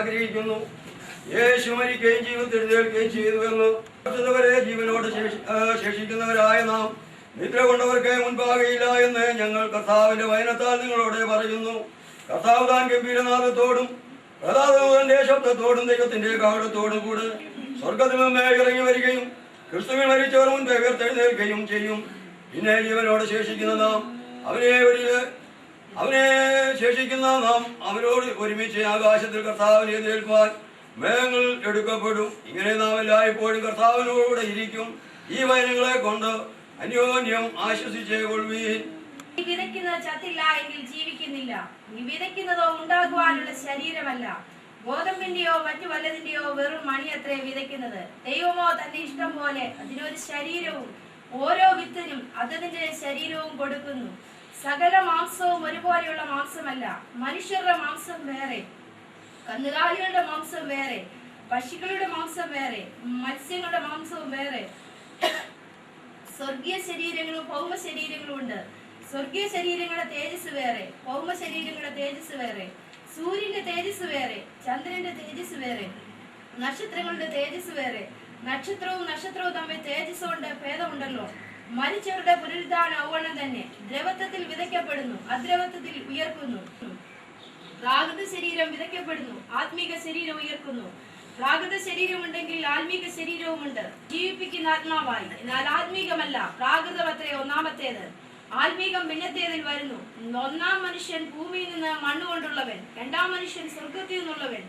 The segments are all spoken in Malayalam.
ആഗ്രഹിക്കുന്നു. യേശു മരിക്കുകയും ജീവിതത്തിൽ എഴുന്നേൽക്കുകയും ചെയ്തുവെന്ന് ജീവനോട് ശേഷിക്കുന്നവരായ നാം നിദ്ര കൊണ്ടവർക്ക് മുൻപാകയില്ല എന്ന് ഞങ്ങൾ കർത്താവിന്റെ വചനത്താൽ നിങ്ങളോട് പറയുന്നു. കർത്താവ് താൻ ഗംഭീരനാഥത്തോടും പ്രതാപന്റെ ശബ്ദത്തോടും ദൈവത്തിന്റെ കാഹളത്തോടും കൂടെ സ്വർഗത്തിൽ നിന്ന് ഇറങ്ങി വരികയും ക്രിസ്തുവിൽ മരിച്ചവർ മുൻപേ ഉയർത്തെഴുന്നേൽക്കുകയും ചെയ്യും. പിന്നെ ജീവനോട് ശേഷിക്കുന്ന നാം അവനോട് ഒരുമിച്ച് ആകാശത്തിൽ കർത്താവിനെ എതിരേൽപ്പാൻ മേഘങ്ങൾ എടുക്കപ്പെടും. ഇങ്ങനെ നാം എല്ലായ്പ്പോഴും കർത്താവിനോടെ ഇരിക്കും. ഈ വചനങ്ങളെ കൊണ്ട് അന്യോന്യം ആശ്വസിച്ചേ കൊള്ളുവീൻ. നീ വിതയ്ക്കുന്നത് ചത്തില്ല എങ്കിൽ ജീവിക്കുന്നില്ല. നീ വിതയ്ക്കുന്നതോ ഉണ്ടാകുവാനുള്ള ശരീരമല്ല, ഗോതമ്പിന്റെയോ മറ്റു വല്ലതിന്റെയോ വെറും മണിയത്രേ വിതയ്ക്കുന്നത്. ദൈവമോ തന്റെ ഇഷ്ടം പോലെ അതിനൊരു ശരീരവും ഓരോ വിത്തിനും അതതിന്റെ ശരീരവും കൊടുക്കുന്നു. സകല മാംസവും ഒരുപോലെയുള്ള മാംസമല്ല. മനുഷ്യരുടെ മാംസം വേറെ, കന്നുകാലികളുടെ മാംസം വേറെ, പക്ഷികളുടെ മാംസം വേറെ, മത്സ്യങ്ങളുടെ മാംസവും വേറെ. സ്വർഗീയ ശരീരങ്ങളും ഭൗമ ശരീരങ്ങളും ഉണ്ട്. സ്വർഗീയ ശരീരങ്ങളുടെ തേജസ് വേറെ, ഭൗമ ശരീരങ്ങളുടെ തേജസ് വേറെ. സൂര്യന്റെ തേജസ് വേറെ, ചന്ദ്രന്റെ തേജസ് വേറെ, നക്ഷത്രങ്ങളുടെ തേജസ് വേറെ. നക്ഷത്രവും തമ്മിൽ തേജസ് കൊണ്ട് ഭേദമുണ്ടല്ലോ. മരിച്ചവരുടെ പുനരുദ്ധാനം ഔവണ്ണം തന്നെ. ദ്രവത്വത്തിൽ വിതയ്ക്കപ്പെടുന്നു, അദ്രവത്വത്തിൽ ഉയർക്കുന്നു. പ്രാകൃത ശരീരം വിതയ്ക്കപ്പെടുന്നു, ആത്മീക ശരീരം ഉയർക്കുന്നു. പ്രാകൃത ശരീരമുണ്ടെങ്കിൽ ആത്മീക ശരീരവുമുണ്ട്. ജീവിപ്പിക്കുന്ന ആത്മാവായി. എന്നാൽ ആത്മീകമല്ല, പ്രാകൃതമത്രേ ഒന്നാമത്തേത്. ആത്മീകം പിന്നത്തേതിൽ വരുന്നു. ഒന്നാം മനുഷ്യൻ ഭൂമിയിൽ നിന്ന് മണ്ണുകൊണ്ടുള്ളവൻ, രണ്ടാം മനുഷ്യൻ സ്വർഗത്തിൽ നിന്നുള്ളവൻ.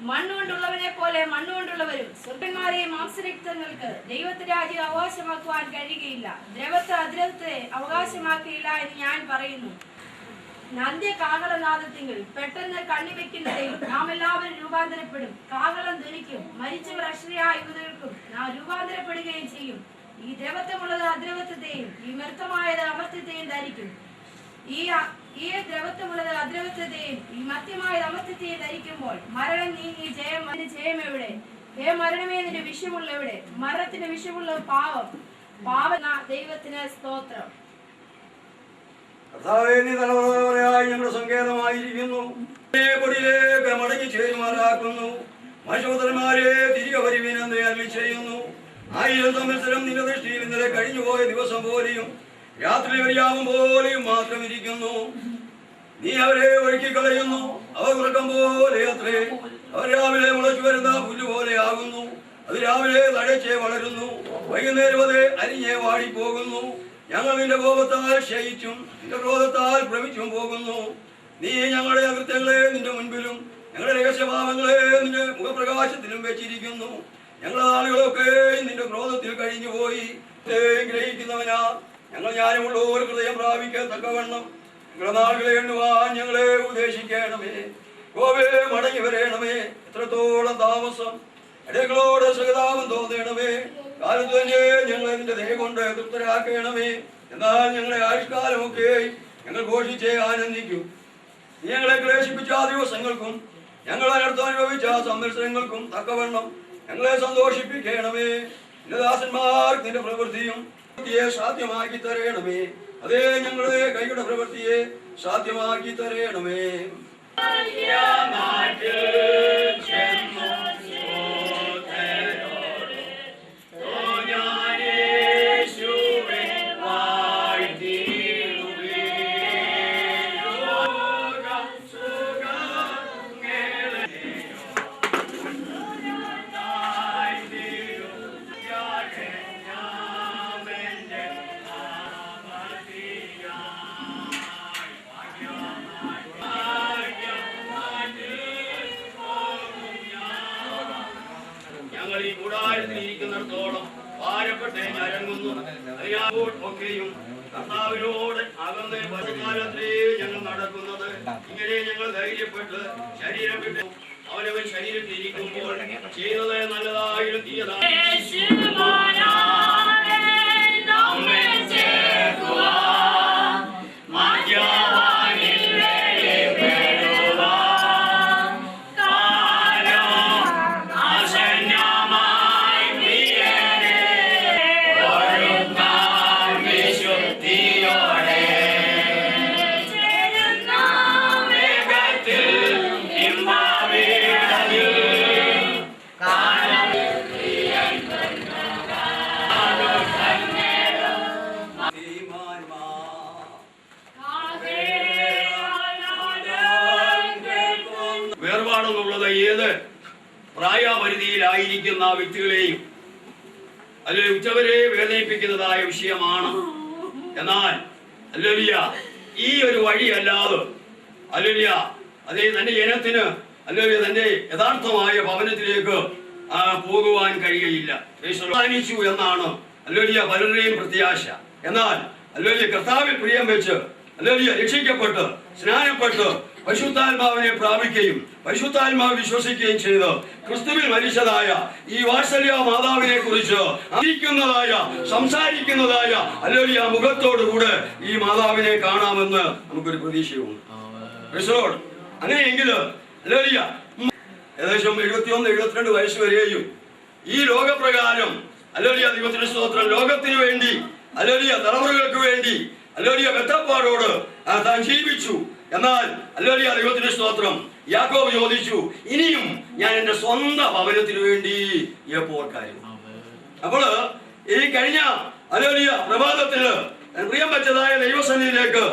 മണ്ണുകൊണ്ടുള്ളവനെ പോലെ മണ്ണുകൊണ്ടുള്ളവരും സ്വർഗന്മാരെയും മാംസരക്തങ്ങൾക്ക് ദൈവത്തിന്റെ രാജ്യം അവകാശമാക്കുവാൻ കഴിയുകയില്ല. ദ്രവത്തെ അദ്രവത്തെ അവകാശമാക്കിയില്ല എന്ന് ഞാൻ പറയുന്നു. നന്ദ്യ കാഹളനാദത്തിങ്കിൽ പെട്ടെന്ന് കണ്ണിവെക്കുന്നതിൽ നാം എല്ലാവരും രൂപാന്തരപ്പെടും. കാഹളം ധ്വനിക്കും, മരിച്ചവർ അക്ഷരയായ യുവതകൾക്കും നാം രൂപാന്തരപ്പെടുകയും ചെയ്യും. ഈ ദ്രവത്വമുള്ളത് അദ്രവത്വത്തെയും ഈ മർത്തമായത് അമർത്യത്തെയും ധരിക്കും. ഈ ദ്രവത്വമുള്ളത് അദ്രവത്വത്തെയും ഈ മർത്യമായത് അമർത്യത്തെയും ധരിക്കുമ്പോൾ മരണം നീങ്ങി ജയം എവിടെ? ഹേ മരണമേ, നിന്റെ വിഷമുള്ള എവിടെ? മരണത്തിന്റെ വിഷമുള്ള പാവം. ദൈവത്തിന് സ്തോത്രം. ഞങ്ങളുടെ സങ്കേതമായിരിക്കുന്നു. പൊടിയിലേക്ക് മടങ്ങി ചേരുമാറാക്കുന്നു. മനുഷ്യപുത്രന്മാരെ തിരികെ വരുവിനെന്ന് അരുളി ചെയ്യുന്നു. 1000 സംവത്സരം നിന്റെ ദൃഷ്ടിയിൽ ഇന്നലെ കഴിഞ്ഞുപോയ ദിവസം പോലെയും രാത്രി വരിയാവും പോലെയും മാത്രം ഇരിക്കുന്നു. നീ അവരെ ഒഴുക്കിക്കളയുന്നു. അവർ ഉറക്കം പോലെ അത്രേ. അവർ രാവിലെ മുളച്ചു വരുന്ന പുല്ലുപോലെ ആകുന്നു. അത് രാവിലെ തഴച്ചേ വളരുന്നു, വൈകുന്നേരം അത് അരിഞ്ഞേ വാടിപ്പോകുന്നു. ഞങ്ങൾ നിന്റെ കോപത്താൽ ക്ഷയിച്ചും നിന്റെ ക്രോധത്താൽ ഭ്രമിച്ചും പോകുന്നു. നീ ഞങ്ങളുടെ അകൃത്യങ്ങളെ നിന്റെ മുൻപിലും ഞങ്ങളുടെ രഹസ്യഭാവങ്ങളെ നിന്റെ മുഖപ്രകാശത്തിലും വെച്ചിരിക്കുന്നു. ഞങ്ങളുടെ ആളുകളൊക്കെ നിന്റെ ക്രോധത്തിൽ കഴിഞ്ഞുപോയി. ഗ്രഹിക്കുന്നവനാ ഞങ്ങൾ ജ്ഞാനമുള്ള ഒരു ഹൃദയം പ്രാപിക്കാൻ തക്കവണ്ണം ഞങ്ങളുടെ നാളുകളെ എണ്ണുവാൻ ഞങ്ങളെ ഉപദേശിക്കണമേ. ഗോവേ, മടങ്ങി വരേണമേ. എത്രത്തോളം താമസം ഇടകളോട് സഹതാപം തോന്നണമേ. കാലത്ത് തന്നെ ഞങ്ങളെ നിന്റെ ദയ കൊണ്ട് തൃപ്തരാക്കണമേ. എന്നാൽ ഞങ്ങളെ ആയുഷ്കാലമൊക്കെ ഞങ്ങൾ ഘോഷിച്ചേ ആനന്ദിക്കും. നീ ഞങ്ങളെ ക്ലേശിപ്പിച്ച ദിവസങ്ങൾക്കും ഞങ്ങൾ അനർത്ഥം അനുഭവിച്ച സംവത്സരങ്ങൾക്കും തക്കവണ്ണം ഞങ്ങളെ സന്തോഷിപ്പിക്കണമേ. നിന്റെ ദാസന്മാർക്ക് നിന്റെ പ്രവൃത്തിയും സാധ്യമാക്കി തരേണമേ. അതേ ഞങ്ങളുടെ കൈയുടെ പ്രവൃത്തിയെ സാധ്യമാക്കി തരേണമേ. ോളം ഭാരപ്പെട്ടേ ഞരങ്ങുന്നു. ഒക്കെയും കർത്താവിനോട് അകന്ന് വർഷകാലത്രേ ഞങ്ങൾ നടക്കുന്നത്. ഇങ്ങനെ ഞങ്ങൾ ധൈര്യപ്പെട്ട് ശരീരം വിട്ട് അവനവൻ ശരീരത്തിൽ ഇരിക്കുമ്പോൾ ചെയ്യുന്നത് നല്ലതായാലും തീയതായാലും Amen. പ്രായപരിധിയിലായിരിക്കുന്ന വ്യക്തികളെയും അല്ലെങ്കിൽ ഉച്ചവരെ വേദനിപ്പിക്കുന്നതായ വിഷയമാണ്. എന്നാൽ ഹല്ലേലൂയ ഈ ഒരു വഴിയല്ലാതെ ഹല്ലേലൂയ അതേ തന്റെ ജനത്തിന് ഹല്ലേലൂയ തന്റെ യഥാർത്ഥമായ ഭവനത്തിലേക്ക് പോകുവാൻ കഴിയുകയില്ല. യേശു എന്നാണ് ഹല്ലേലൂയ പലരുടെയും പ്രത്യാശ. എന്നാൽ ഹല്ലേലൂയ കർത്താവിൽ പ്രിയം വെച്ച് ഹല്ലേലൂയ രക്ഷിക്കപ്പെട്ട് സ്നാനപ്പെട്ട് പരിശുദ്ധാത്മാവിനെ പ്രാപിക്കുകയും പരിശുദ്ധാത്മാവ് വിശ്വസിക്കുകയും ചെയ്ത് ക്രിസ്തുവിൽ മരിച്ചതായ ഈ വാത്സല്യ മാതാവിനെ കുറിച്ച് അറിയിക്കുന്നതായ സംസാരിക്കുന്നതായ ഹല്ലേലൂയ മുഖത്തോടുകൂടെ ഈ മാതാവിനെ കാണാമെന്ന് നമുക്കൊരു പ്രതീക്ഷയുണ്ട്. അങ്ങനെയെങ്കിൽ ഹല്ലേലൂയ ഏകദേശം 71-72 വയസ്സ് വരെയും ഈ ലോകപ്രകാരം ഹല്ലേലൂയ ദൈവത്തിന്റെ സ്തോത്രം ലോകത്തിന് വേണ്ടി ഹല്ലേലൂയ തലമുറകൾക്ക് വേണ്ടി ഹല്ലേലൂയ ബദ്ധപ്പാടോട് താൻ ജീവിച്ചു. എന്നാൽ ഹല്ലേലൂയ ദൈവത്തിന്റെ സ്തോത്രം യാക്കോബ് ചോദിച്ചു, ഇനിയും ഞാൻ എന്റെ സ്വന്തം ഭവനത്തിന് വേണ്ടി എപ്പോൾ കാര്യം. അപ്പോൾ ഈ കഴിഞ്ഞ ഹല്ലേലൂയ പ്രഭാതത്തില് പ്രിയം വെച്ചതായ ദൈവസന്നിധിയിലേക്ക്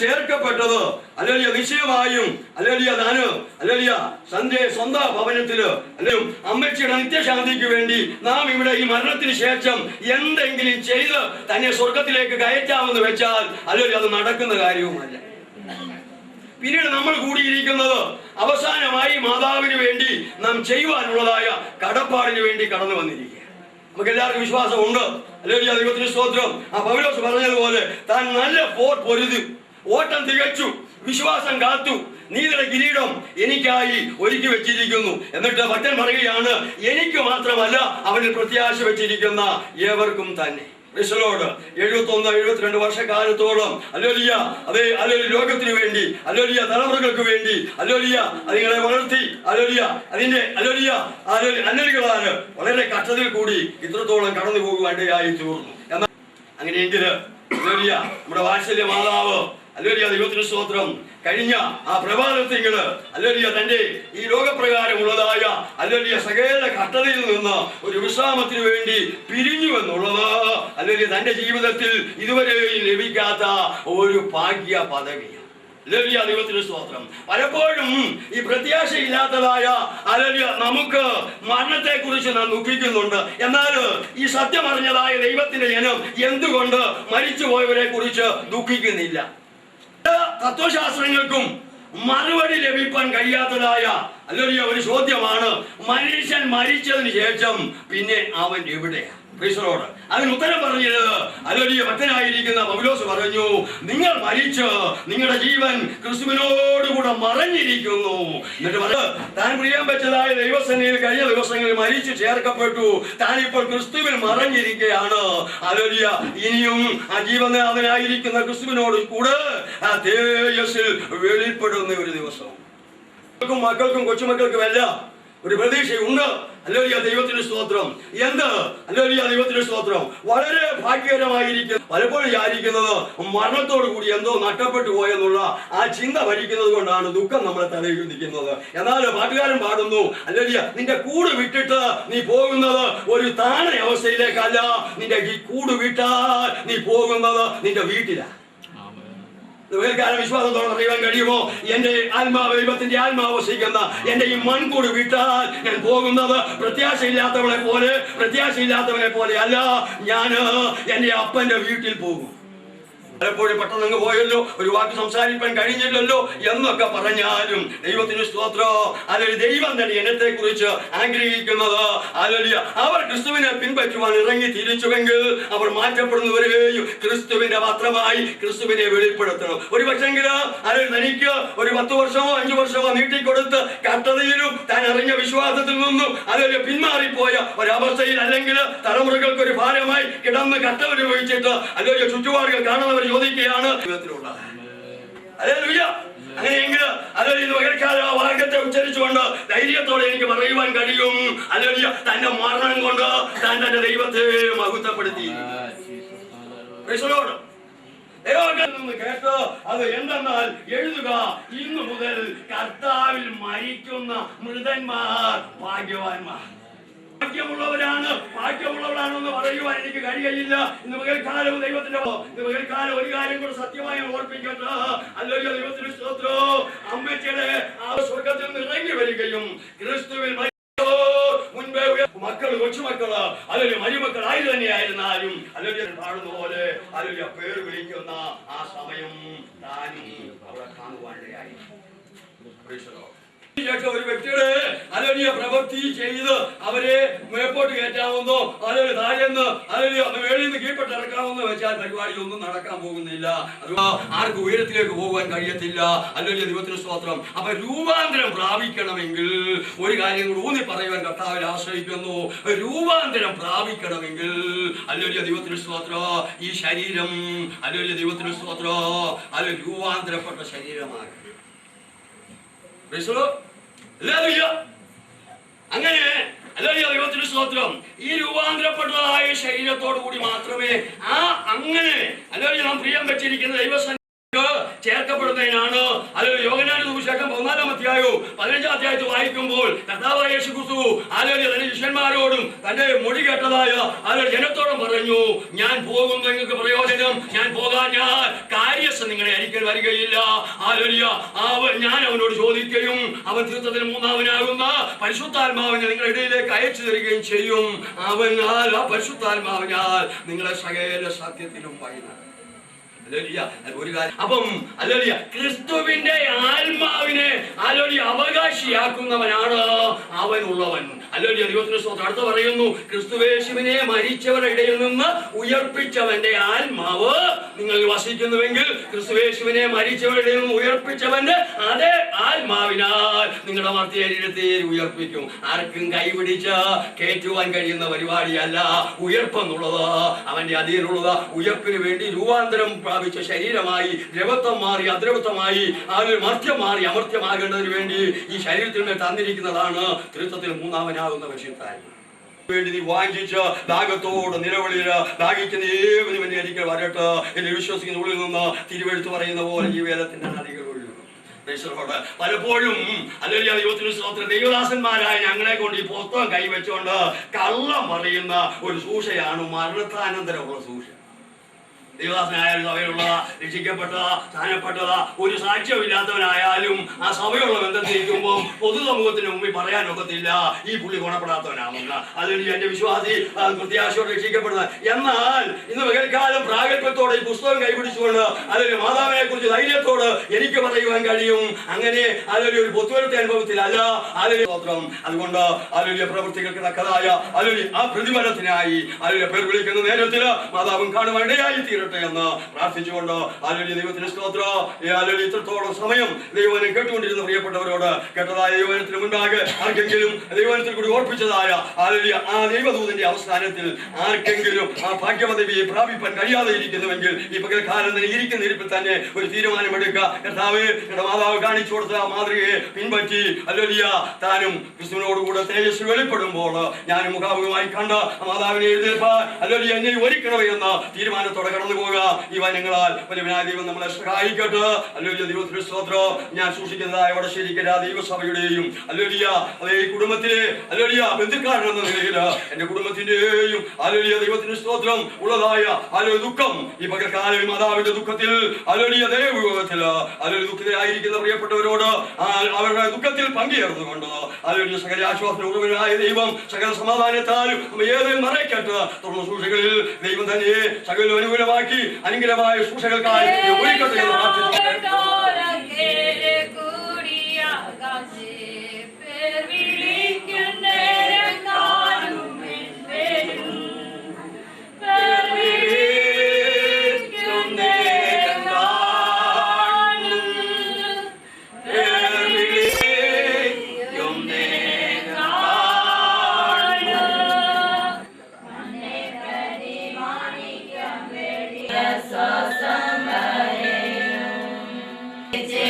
ചേർക്കപ്പെട്ടത് ഹല്ലേലൂയ നിശ്ചയമായും ഹല്ലേലൂയ താന് ഹല്ലേലൂയ തന്റെ സ്വന്തം ഭവനത്തില് അല്ലെങ്കിൽ അമ്മച്ചിയുടെ നിത്യശാന്തിക്ക് വേണ്ടി നാം ഇവിടെ ഈ മരണത്തിന് ശേഷം എന്തെങ്കിലും ചെയ്ത് തന്നെ സ്വർഗത്തിലേക്ക് കയറ്റാമെന്ന് വെച്ചാൽ ഹല്ലേലൂയ അത് നടക്കുന്ന കാര്യവുമല്ല. പിന്നീട് നമ്മൾ കൂടിയിരിക്കുന്നത് അവസാനമായി മാതാവിന് വേണ്ടി നാം ചെയ്യുവാനുള്ളതായ കടപ്പാടിന് വേണ്ടി കടന്നു വന്നിരിക്കുക. നമുക്ക് എല്ലാവർക്കും വിശ്വാസമുണ്ട്. ഹല്ലേലൂയ ദൈവത്തിന്റെ സ്തോത്രം. പൗലോസ് പറഞ്ഞതുപോലെ താൻ നല്ല പോർ പൊരുതി ഓട്ടം തികച്ചു വിശ്വാസം കാത്തു നീതിയുടെ കിരീടം എനിക്കായി ഒരുക്കി വെച്ചിരിക്കുന്നു. എന്നിട്ട് ഭക്തൻ പറയുകയാണ്, എനിക്ക് മാത്രമല്ല അവനിൽ പ്രത്യാശ വെച്ചിരിക്കുന്ന ഏവർക്കും തന്നെ. 71-72 വർഷക്കാലത്തോളം ഹല്ലേലൂയ അതേ ഹല്ലേലൂയ ലോകത്തിന് വേണ്ടി ഹല്ലേലൂയ തലമുറകൾക്ക് വേണ്ടി ഹല്ലേലൂയ അതിങ്ങളെ വളർത്തി ഹല്ലേലൂയ അതിന്റെ ഹല്ലേലൂയ അന്നലികളാണ് വളരെ കഷ്ടതയിൽ കൂടി ഇത്രത്തോളം കടന്നു പോകുവാനിടയായി തീർന്നു. എന്നാൽ അങ്ങനെയെങ്കിൽ ഹല്ലേലൂയ നമ്മുടെ വാത്സല്യ മാതാവ് ഹല്ലേലൂയ ദൈവത്തിന്റെ സ്തോത്രം കഴിഞ്ഞ പ്രഭാതത്തിങ്കില് ഹല്ലേലൂയ തന്റെ ഈ ലോകപ്രകാരമുള്ളതായ ഹല്ലേലൂയ സകല കഷ്ടതയിൽ നിന്ന് ഒരു വിശ്രാമത്തിന് വേണ്ടി പിരിഞ്ഞു എന്നുള്ളത് ഹല്ലേലൂയ തന്റെ ജീവിതത്തിൽ ഇതുവരെയും ലഭിക്കാത്ത ഒരു ഭാഗ്യ പദവിയാണ്. ഹല്ലേലൂയ ദൈവത്തിന്റെ സ്തോത്രം. പലപ്പോഴും ഈ പ്രത്യാശയില്ലാത്തതായ ഹല്ലേലൂയ നമുക്ക് മരണത്തെ കുറിച്ച് നാം ദുഃഖിക്കുന്നുണ്ട്. എന്നാൽ ഈ സത്യം അറിഞ്ഞതായ ദൈവത്തിന്റെ ജനം എന്തുകൊണ്ട് മരിച്ചുപോയവരെ കുറിച്ച് ദുഃഖിക്കുന്നില്ല? തത്വശാസ്ത്രങ്ങൾക്കും മറുപടി ലഭിക്കാൻ കഴിയാത്തതായ ഹല്ലേലൂയ ഒരു ചോദ്യമാണ്, മനുഷ്യൻ മരിച്ചതിന് ശേഷം പിന്നെ അവൻ എവിടെയാണ്? അതിന് ഉത്തരം പറഞ്ഞത് ഹല്ലേലൂയ ഭക്തനായിരിക്കുന്ന പൗലോസ് പറഞ്ഞു, നിങ്ങൾ മരിച്ച് നിങ്ങളുടെ ജീവൻ ക്രിസ്തുവിനോടുകൂടെ മറഞ്ഞിരിക്കുന്നു. എന്നിട്ട് താൻ പ്രിയം വെച്ചതായ ദൈവസന്നിധിയിൽ കഴിഞ്ഞ ദിവസങ്ങളിൽ മരിച്ചു ചേർക്കപ്പെട്ടു. താൻ ഇപ്പോൾ ക്രിസ്തുവിൽ മറഞ്ഞിരിക്കുകയാണ്. ഹല്ലേലൂയ ഇനിയും ആ ജീവനാഥനായിരിക്കുന്ന ക്രിസ്തുവിനോട് കൂടെ ആ തേജസ്സിൽ വെളിപ്പെടുന്ന ഒരു ദിവസം മക്കൾക്കും കൊച്ചുമക്കൾക്കും എല്ലാം ഒരു പ്രതീക്ഷയുണ്ട്. ഹല്ലേലൂയ ദൈവത്തിന്റെ സ്തോത്രം. എന്ത് ഹല്ലേലൂയ ദൈവത്തിന്റെ സ്തോത്രം വളരെ ഭാഗ്യകരമായിരിക്കും. പലപ്പോഴും വിചാരിക്കുന്നത് മരണത്തോടു കൂടി എന്തോ നഷ്ടപ്പെട്ടു പോയെന്നുള്ള ആ ചിന്ത ഭരിക്കുന്നത് കൊണ്ടാണ് ദുഃഖം നമ്മളെ തലയിൽ നിൽക്കുന്നത്. എന്നാൽ പാട്ടുകാരൻ പാടുന്നു, ഹല്ലേലൂയ നിന്റെ കൂട് വിട്ടിട്ട് നീ പോകുന്നത് ഒരു താണ അവസ്ഥയിലേക്കല്ല, നിന്റെ ഈ കൂട് വിട്ടാൽ നീ പോകുന്നത് നിന്റെ വീട്ടിലാണ്. വിശ്വാസത്തോടെ അറിയാൻ കഴിയുമോ? എന്റെ ആത്മാവ് ദൈവത്തിന്റെ ആത്മാവ് വസിക്കുന്ന എന്റെ ഈ മൺകൂട് വിട്ടാൽ ഞാൻ പോകുന്നത് പ്രത്യാശയില്ലാത്തവനെ പോലെ അല്ല, ഞാൻ എന്റെ അപ്പന്റെ വീട്ടിൽ പോകും. പലപ്പോഴും പെട്ടെന്ന് പോയല്ലോ, ഒരു വാക്ക് സംസാരിക്കാൻ കഴിഞ്ഞില്ലല്ലോ എന്നൊക്കെ പറഞ്ഞാലും ദൈവത്തിന് സ്തോത്രം. അല്ലെങ്കിൽ ദൈവം തന്നെ ജനത്തെ കുറിച്ച് ആഗ്രഹിക്കുന്നത് അല്ലെങ്കിൽ അവർ ക്രിസ്തുവിനെ പിൻപറ്റുവാൻ ഇറങ്ങി തിരിച്ചുവെങ്കിൽ അവർ മാറ്റപ്പെടുന്നവരെയും ക്രിസ്തുവിന്റെ പാത്രമായി ക്രിസ്തുവിനെ വെളിപ്പെടുത്തണം. ഒരു പക്ഷെങ്കിൽ അല്ലെങ്കിൽ തനിക്ക് ഒരു 10 വർഷമോ 5 വർഷമോ നീട്ടിക്കൊടുത്ത് കഷ്ടതയിലും താൻ അറിഞ്ഞ വിശ്വാസത്തിൽ നിന്നും അല്ലെങ്കിൽ പിന്മാറിപ്പോയ ഒരവസ്ഥയിൽ അല്ലെങ്കിൽ തലമുറകൾക്ക് ഒരു ഭാരമായി കിടന്ന് കഷ്ടമനുഭവിച്ചിട്ട് അല്ലെങ്കിൽ ചുറ്റുപാടുകൾ കാണുന്നവർ ചോദിക്കുകയാണ് അങ്ങനെയെങ്കിൽ അല്ലെങ്കിൽ വാക്യത്തെ ഉച്ചരിച്ചുകൊണ്ട് ധൈര്യത്തോടെ എനിക്ക് പറയുവാൻ കഴിയും, അല്ലെങ്കിൽ തന്റെ മരണം കൊണ്ട് താൻ തന്റെ ദൈവത്തെ മഹത്വപ്പെടുത്തി. കേട്ടോ അത് എന്തെന്നാൽ എഴുതുക, ഇന്നു മുതൽ കർത്താവിൽ മരിക്കുന്ന മൃതന്മാർ ഭാഗ്യവാന്മാർ. ഭാഗ്യമുള്ളവരാണെന്ന് പറയുവാൻ എനിക്ക് കഴിയില്ല. ഇന്ന് പകൽക്കാലം ദൈവത്തിന്റെ ഒരു കാര്യം കൂടെ സത്യമായി ഓർപ്പിക്കട്ടെ. അല്ലെങ്കിൽ ദൈവത്തിന്റെ സ്തോത്രം, അമ്മച്ചിയുടെ ആ സ്വർഗത്തിൽ നിന്ന് ഇറങ്ങി വരികയും ക്രിസ്തുവിൽ കൊച്ചുമക്കള് അല്ലെങ്കിൽ മരുമക്കളായി തന്നെയായിരുന്നാലും അല്ലെങ്കിൽ പാടുന്ന പോലെ അല്ലെങ്കിൽ പേര് വിളിക്കുന്ന ആ സമയം താനും അവിടെ കാണുവാനിടയായി. ഒരു വ്യക്തിയുടെ അലലിയ പ്രവൃത്തി ചെയ്ത് അവരെ മേപ്പോട്ട് കയറ്റാമെന്നോ അല്ലെങ്കിൽ താഴെന്ന് അല്ലെങ്കിൽ വേളിയിൽ നിന്ന് കീഴ്പ്പെട്ട് ഇറക്കാമെന്ന് വെച്ചാൽ പരിപാടി ഒന്നും നടക്കാൻ പോകുന്നില്ല. അത് ആർക്കും ഉയരത്തിലേക്ക് പോകാൻ കഴിയത്തില്ല. അല്ലെങ്കിൽ ദൈവത്തിന് സ്തോത്രം. അപ്പൊ രൂപാന്തരം പ്രാപിക്കണമെങ്കിൽ ഒരു കാര്യം കൂടി ഊന്നി പറയുവാൻ കർത്താവിൽ ആശ്രയിക്കുന്നു. രൂപാന്തരം പ്രാപിക്കണമെങ്കിൽ അല്ലെങ്കിൽ ദൈവത്തിന് സ്തോത്രം ഈ ശരീരം അല്ലെങ്കിൽ ദൈവത്തിന് സ്തോത്രം അത് രൂപാന്തരപ്പെട്ട ശരീരമാണ്. അങ്ങനെ ദൈവത്തിന് സ്തോത്രം ഈ രൂപാന്തരപ്പെട്ടതായ ശരീരത്തോടു കൂടി മാത്രമേ അങ്ങനെ നാം പ്രിയം വെച്ചിരിക്കുന്ന ദൈവസന്നിധിയിൽ ചേർക്കപ്പെടുന്നതിനാണ്. അത് യോഹന്നാന്റെ സുവിശേഷം 14-ാം അധ്യായവും 15-ാം അധ്യായത്തിൽ വായിക്കുമ്പോൾ കർത്താവായ യേശുക്രിസ്തു തന്റെ ശിഷ്യന്മാരോടും തന്റെ മൊഴി കേട്ടതായ ജനത്തോടും പറഞ്ഞു, ഞാൻ പോകും നിങ്ങൾക്ക് പ്രയോജനം, ഞാൻ പോകാൻ ഞാൻ കാര്യസ്ഥൻ നിങ്ങളെ അരിക്കൽ വരികയില്ല. ഞാൻ അവനോട് ചോദിക്കുകയും അവൻ തീർത്ഥത്തിൽ മൂന്നാമനാകുന്ന പരിശുദ്ധാത്മാവിനെ നിങ്ങളുടെ ഇടയിലേക്ക് അയച്ചു തരികയും ചെയ്യും. അവനാൽ ആ പരിശുദ്ധാത്മാവിനാൽ നിങ്ങളെ സകല സത്യത്തിലും വഴിനടത്തും. ഒരു കാര്യം അപ്പം ക്രിസ്തുവിന്റെ ആത്മാവിനെ അവകാശിയാക്കുന്നവനാണ് അവനുള്ളവൻ. ദൈവത്തിന്റെ സ്തോത്രം. അടുത്ത് പറയുന്നു, ക്രിസ്തുവേശുവിനെ മരിച്ചവരുടെ ഇടയിൽ നിന്ന് ഉയർപ്പിച്ചവന്റെ ആത്മാവ് നിങ്ങൾ വസിക്കുന്നുവെങ്കിൽ ക്രിസ്തുവേശുവിനെ മരിച്ചവരുടെ ഇടയിൽ നിന്ന് ഉയർപ്പിച്ചവന്റെ അതേ ആത്മാവിനാൽ നിങ്ങളുടെ മർത്യശരീരത്തെ ഉയർപ്പിക്കും. ആർക്കും കൈപിടിച്ച് കയറ്റുവാൻ കഴിയുന്ന പരിപാടിയല്ല ഉയർപ്പെന്നുള്ളത്. അവന്റെ അധീനമുള്ളത് ഉയർപ്പിന് വേണ്ടി രൂപാന്തരം പ്രാപിച്ച ശരീരമായി ദ്രവത്വം മാറി അദ്രവത്വമായി മർത്യം മാറി അമർത്യമാകേണ്ടതിന് വേണ്ടി ഈ ശരീരത്തിൽ തന്നിരിക്കുന്നതാണ് തീർത്ഥത്തിൽ മൂന്നാമനാകുന്ന പരിശുദ്ധാത്മാവ്. വേണ്ടി നീ വാഞ്ചിച്ച് ദാഹത്തോട് നിലവിളിയിൽ ദാഹിക്കുന്ന ഏവനും എന്റെ അരികിൽ വരട്ടെ എന്ന് വിശ്വസിക്കുന്ന ഉള്ളിൽ നിന്ന് തിരുവെഴുത്ത് പറയുന്ന പോലെ ഈ വേദത്തിന്റെ നദികൾ ഒഴുകും. പലപ്പോഴും ദൈവത്തിന് സ്തോത്രം ദൈവദാസന്മാരായ ഞങ്ങളെ കൊണ്ട് ഈ പുസ്തകം കൈവച്ചുകൊണ്ട് കള്ളം പറയുന്ന ഒരു സൂക്ഷയാണ് മരണത്താനന്തരമുള്ള സൂക്ഷ. ദൈവദാസനായാലും സഭയിലുള്ളതാ, രക്ഷിക്കപ്പെട്ടതാ, സ്ഥാനപ്പെട്ടതാ, ഒരു സാക്ഷ്യമില്ലാത്തവനായാലും ആ സഭയുള്ള ബന്ധത്തിരിക്കുമ്പോൾ പൊതുസമൂഹത്തിന് മുമ്പിൽ പറയാനൊക്കത്തില്ല ഈ പുള്ളി ഗുണപ്പെടാത്തവനാണെന്ന്. അതിന് എന്റെ വിശ്വാസി പ്രത്യാശയോടെ രക്ഷിക്കപ്പെടുന്നത്. എന്നാൽ ഇന്ന് പകൽക്കാലം പ്രാഗൽഭ്യത്തോടെ ഈ പുസ്തകം കൈപിടിച്ചുകൊണ്ട് അതിന് മാതാവിനെ കുറിച്ച് ധൈര്യത്തോട് എനിക്ക് പറയുവാൻ കഴിയും. അങ്ങനെ അതിലൊരു ഒരു പൊത്തുവരുത്ത അനുഭവത്തിലല്ല അതിലെ സ്തോത്രം. അതുകൊണ്ട് അതിലെ പ്രവൃത്തികൾക്ക് തക്കതായ ആ പ്രതിഫലത്തിനായി അതിലെ പേർ വിളിക്കുന്ന നേരത്തിൽ മാതാവും കാണുവാനിടയായി തീരും എന്ന് പ്രാർത്ഥിച്ചുകൊണ്ട് ദൈവത്തിന് സ്തോത്രം. ഇത്രത്തോളം സമയം ദൈവനെ കേട്ടുകൊണ്ടിരുന്ന പ്രിയപ്പെട്ടവരോട് കേട്ടതായ ദൈവനത്തിന് മുൻപാകെ ആർക്കെങ്കിലും ദൈവനത്തിൽ കൂടി ഓർപ്പിച്ചതായ ആ ദൈവദൂതന്റെ അവസാനത്തിൽ ആർക്കെങ്കിലും ആ ഭാഗ്യപദവിയെ പ്രാപിപ്പാൻ കഴിയാതെ ഇരിക്കുന്നുവെങ്കിൽ ഈ പകൽക്കാലം തന്നെ ഇരിക്കുന്ന ഇരിപ്പിൽ തന്നെ ഒരു തീരുമാനമെടുക്കുക. കർത്താവ് എന്റെ മാതാവ് കാണിച്ചു കൊടുത്ത ആ മാതൃകയെ പിൻപറ്റി താനും ക്രിസ്തുവിനോടുകൂടെ തേജസ് വെളിപ്പെടുമ്പോൾ ഞാനും മുഖാമുഖമായി കണ്ട മാതാവിനെ എഴുന്നേൽപ്പാൻ എന്നെ ഒരുക്കണമേ എന്ന തീരുമാനത്തോടെ കടന്നു പോവുക. ഈ വനങ്ങളാൽ വലിയ ദൈവം നമ്മളെ സഹായിക്കട്ടെ. ദൈവത്തിന്റെ സ്തോത്രം. ഞാൻ സൂക്ഷിക്കുന്നതായ വടശ്ശേരിക്കര ദൈവസഭയുടെയും അതേ കുടുംബത്തിലെ ബന്ധുക്കാരൻ എന്ന നിലയിൽ എന്റെ കുടുംബത്തിന്റെയും ദൈവത്തിന്റെ സ്തോത്രം ഉള്ളതായ ദുഃഖം ഈ പകൽക്കാലം മാതാവിന്റെ ദുഃഖത്തിൽ ദൈവവിഭാഗത്തിൽ ദുഃഖിതരായിരിക്കുന്ന പ്രിയപ്പെട്ടവരോട് അവരുടെ ദുഃഖത്തിൽ പങ്കുചേർന്നുകൊണ്ട് സകല ആശ്വാസത്തിന് ഉറവിടനായ ദൈവം സകല സമാധാനത്താലും ഏതെങ്കിലും മറയ്ക്കട്ടെ. തുടർന്ന് സൂക്ഷകളിൽ ദൈവം തന്നെ സകല അനുകൂലമാക്കി അനുഗ്രഹമായ സൂക്ഷകൾക്കായി ഒരുക്കട്ടെ എന്ന് പ്രാർത്ഥിച്ചു. It's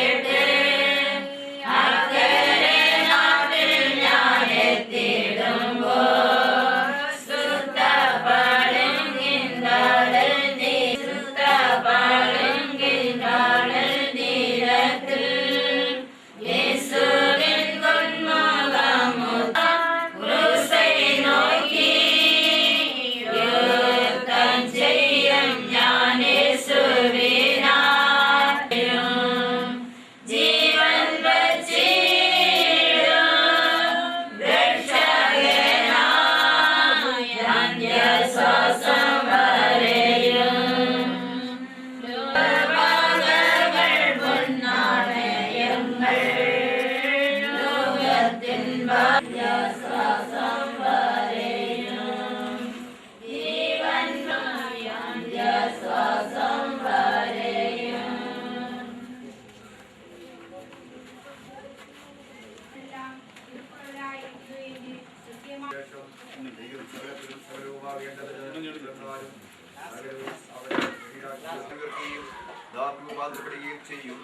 രൂപാന്തരപ്പെടുകയും ചെയ്യും.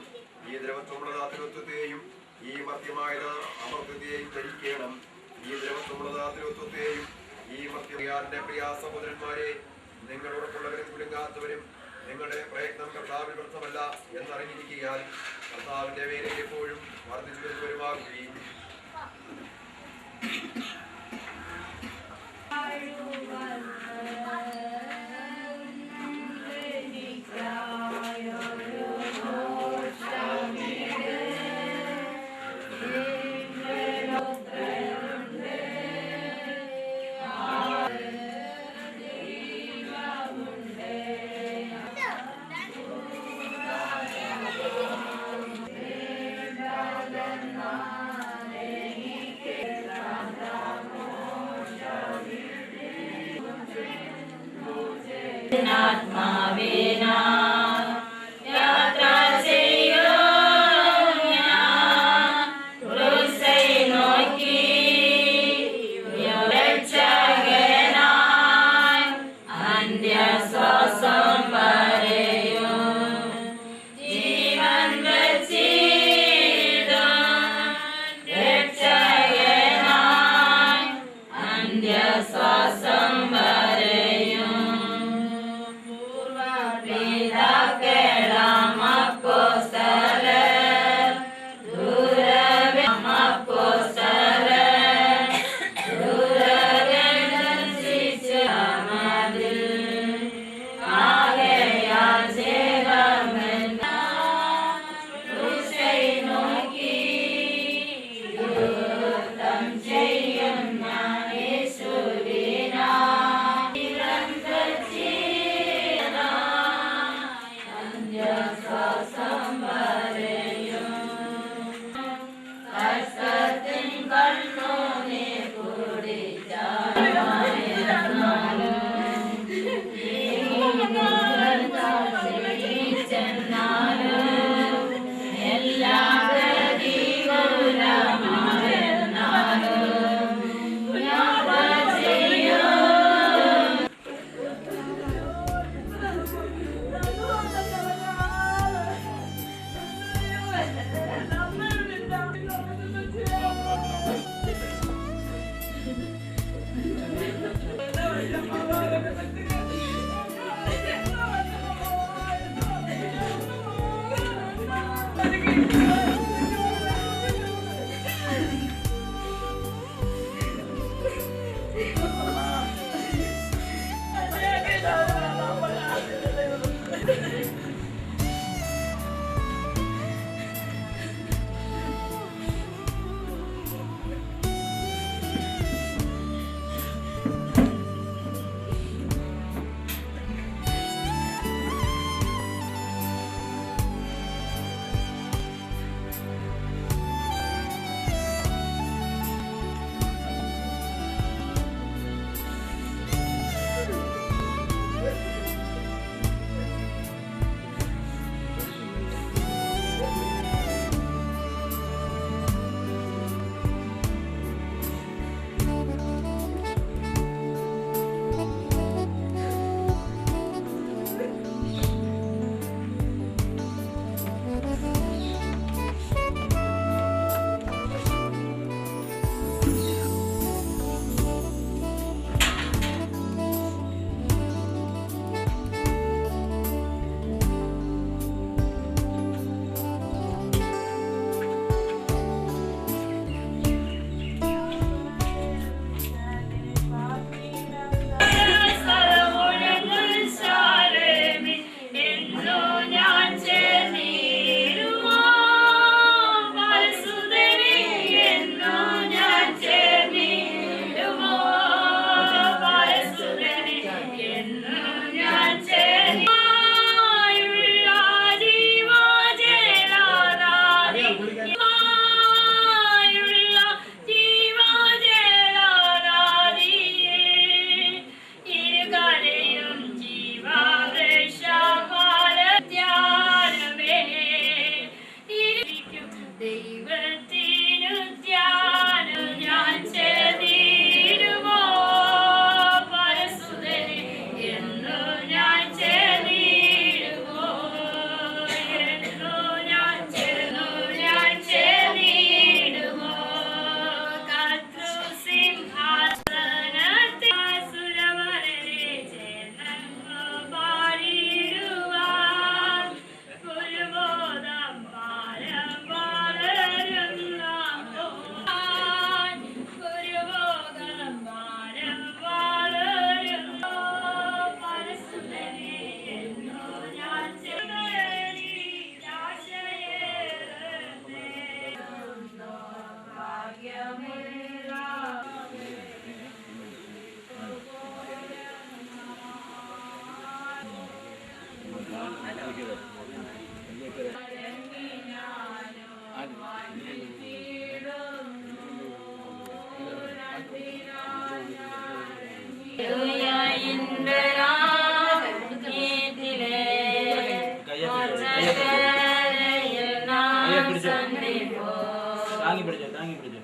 ഈ ദ്രവത്വമുള്ള ധാതുരത്വത്തെയും ഈ മർത്യമായത് അമർത്യത്തെയും ധരിക്കണം. ഈ ദ്രവത്വമുള്ള ധാതുരത്വത്തെയും ഈ മർത്യന്റെ പ്രിയ സഹോദരന്മാരെ, നിങ്ങളോടൊപ്പമുള്ളവരും കുടുങ്ങാത്തവരും നിങ്ങളുടെ പ്രയത്നം കർത്താവിൽ വ്യർത്ഥമല്ല എന്നറിഞ്ഞിരിക്കാൻ കർത്താവിന്റെ വേലയിൽ എപ്പോഴും വർദ്ധിച്ചു വരുമാകുകയും ആത്മാവേനാ യാത്ര ചെയ്യോ ഞാൻ ക്രൂശை നോക്കി രക്ഷകനായി അന്ത്യശ്വാസം വരെയും ജീവൻ വച്ചിടും രക്ഷകനായി അന്ത്യശ്വാസം വരെയും ചെയ്യും ഞാൻ യേശുവിനാ താങ്ങി പിടിച്ചോ താങ്ങി പിടിച്ചോ.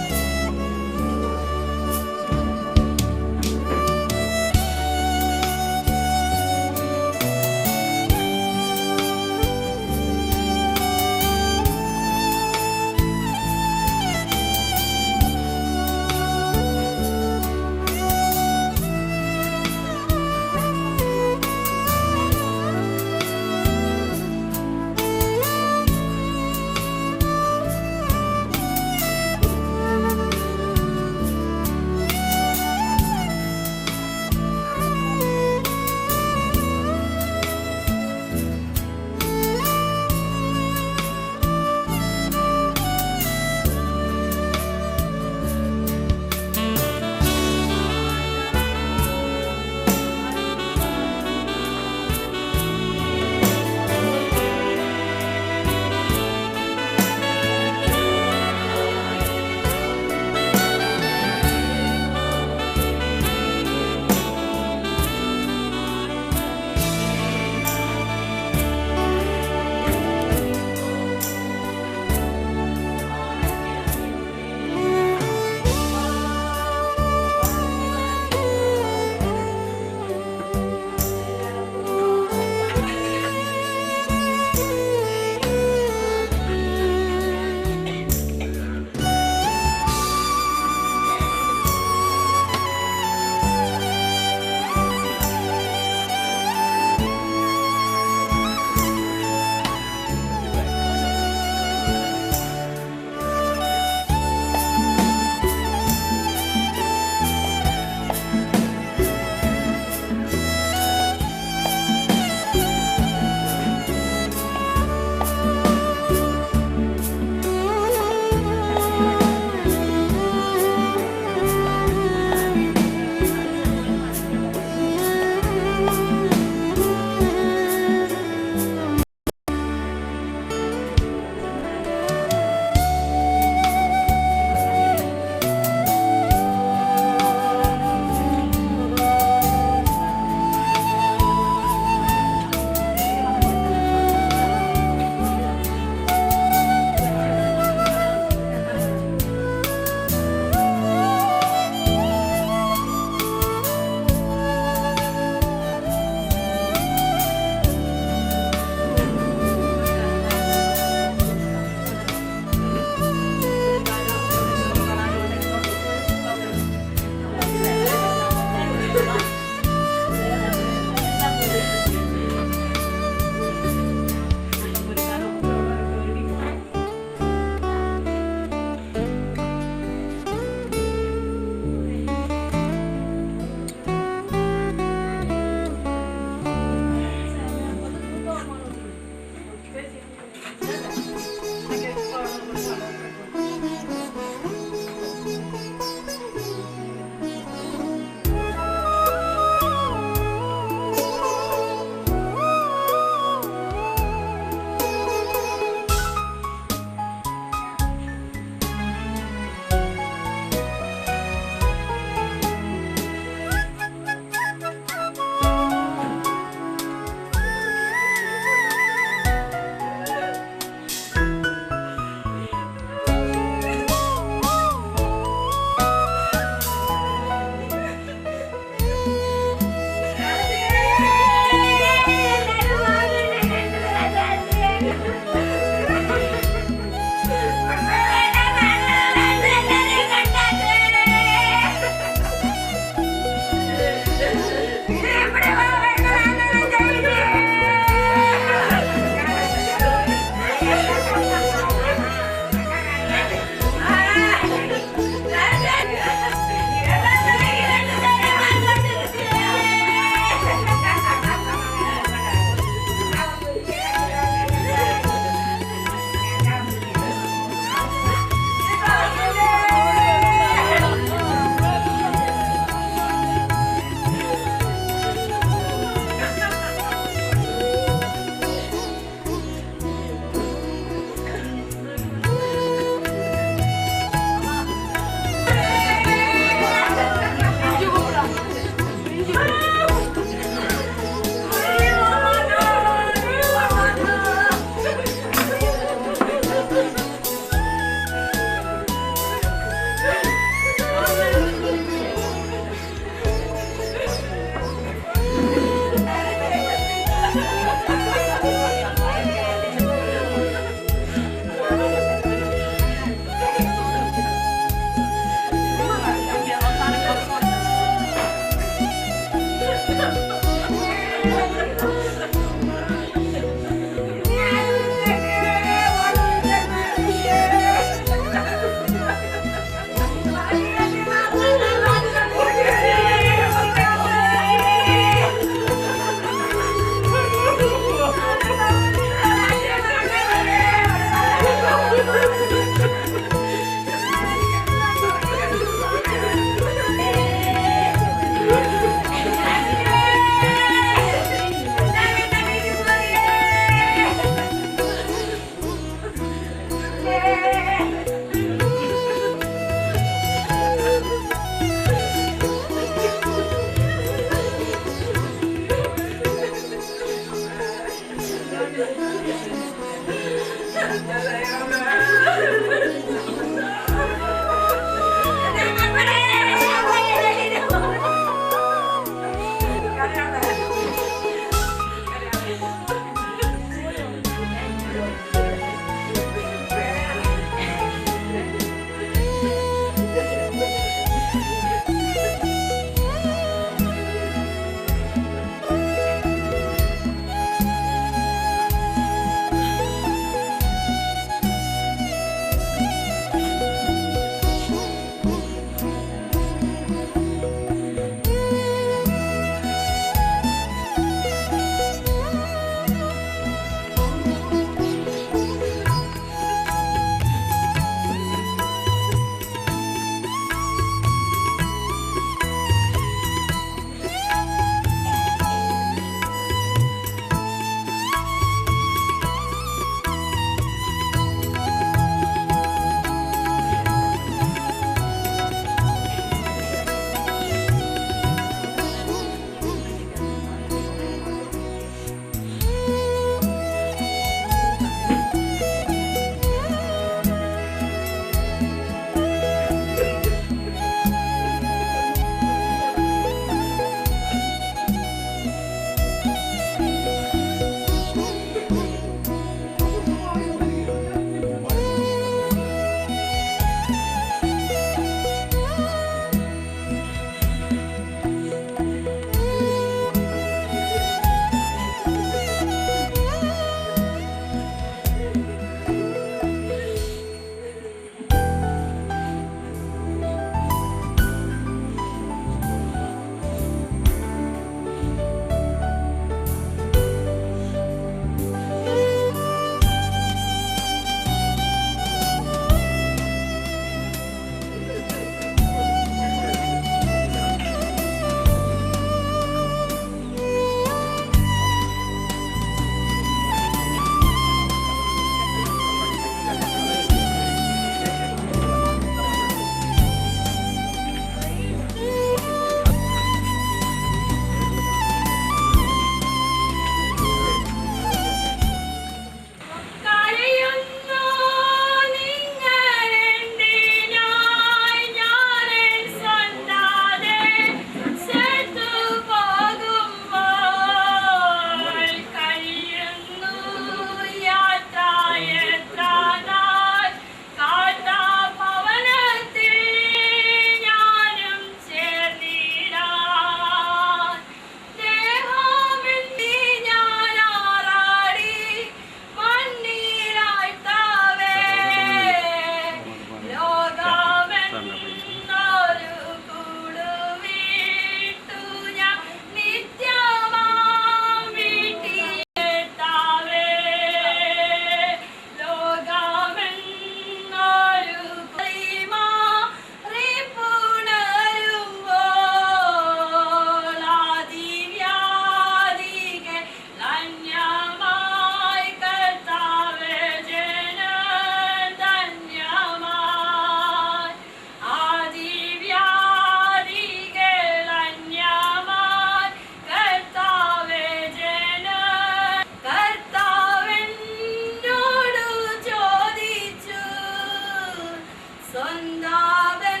സ്വന്താബന്ധങ്ങൾ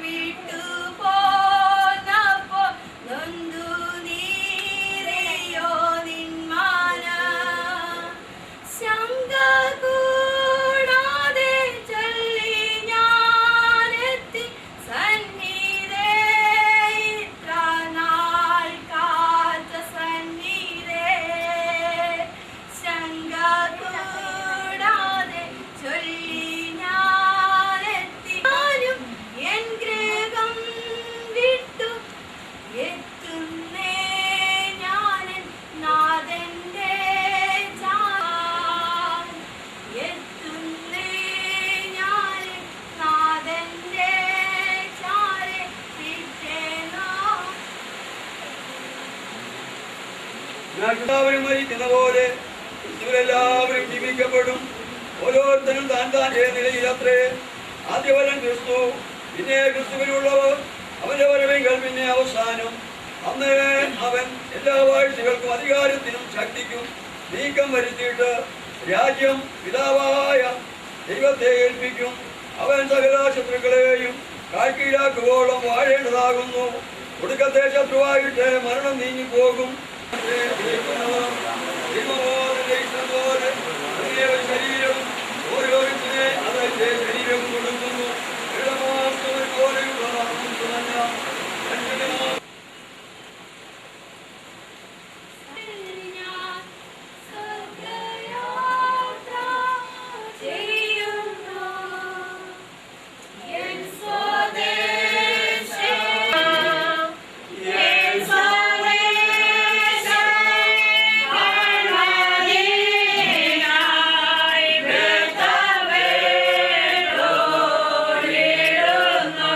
വിട്ടു പോന്നപ്പോ നൊന്തു നീറിയോ നിന്മാന ശങ്ക കൂടാതെ ചൊല്ലി ഞാനെത്തി സന്നിധേ ഇത്ര നാൾ കാത്ത സന്നിധേ ശങ്ക കൂടാതെ ചൊല്ലി ഞാനെത്തി ഞാനും എൻ ഗൃഹം വിട്ടു എത്തുന്നേ ഞാനൻ നാഥന്റെ ചാൻ എത്തുന്നേ ഞാനൻ നാഥന്റെ ചാരെ പിറ്റേന്നോ എല്ലാവരും മരിക്കുന്ന പോലെ ക്രിസ്തുവിലെല്ലാവരും ജീവിക്കപ്പെടും. ഓരോരുത്തരും താൻ താൻ്റെ നിലയിലത്രേ. ആദ്യഫലം ക്രിസ്തു, പിന്നെ ക്രിസ്തുവിനുള്ളവർ, അവന്റെ വരവെങ്കിൽ പിന്നെ അവസാനം. അന്ന് അവൻ എല്ലാ വാഴ്ചകൾക്കും അധികാരത്തിനും ശക്തിക്കും നീക്കം വരുത്തിയിട്ട് രാജ്യം പിതാവായ ദൈവത്തെ ഏൽപ്പിക്കും. അവൻ സകല ശത്രുക്കളെയും കാഴ്കീഴാക്കുവോളം വാഴേണ്ടതാകുന്നു. ഒടുക്കത്തെ ശത്രുവായിട്ട് മരണം നീങ്ങിപ്പോകും. ശരീരം ഓരോരുത്തരെ അതിന്റെ ശരീരം കൊടുക്കുന്നു. ഇടമാർത്തവർ പോലെയുള്ള ഞാൻ സ്വർഗ്ഗയാത്ര ചെയ്യുന്നു എൻ സ്വദേശം എൻ സ്വദേശം കാൺമതിനായി ബദ്ധപ്പെട്ടോടിടുന്നു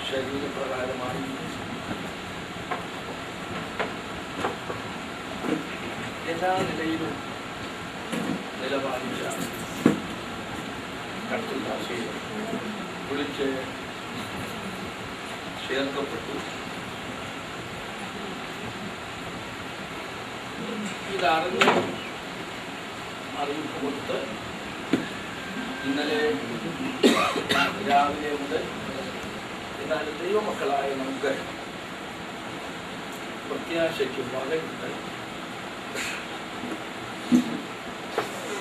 ശരീരപ്രകാരമായി എല്ലാ നിലയിലും നിലപാലിച്ച കർത്തൃദാസയെ വിളിച്ച് ചേർക്കപ്പെട്ടു. ഇതറിഞ്ഞ് അറിയിപ്പ് കൊടുത്ത് ഇന്നലെ രാവിലെ മുതൽ എന്നാലും ദൈവമക്കളായ നമുക്ക് പ്രത്യാശയ്ക്ക് വകയുണ്ട്.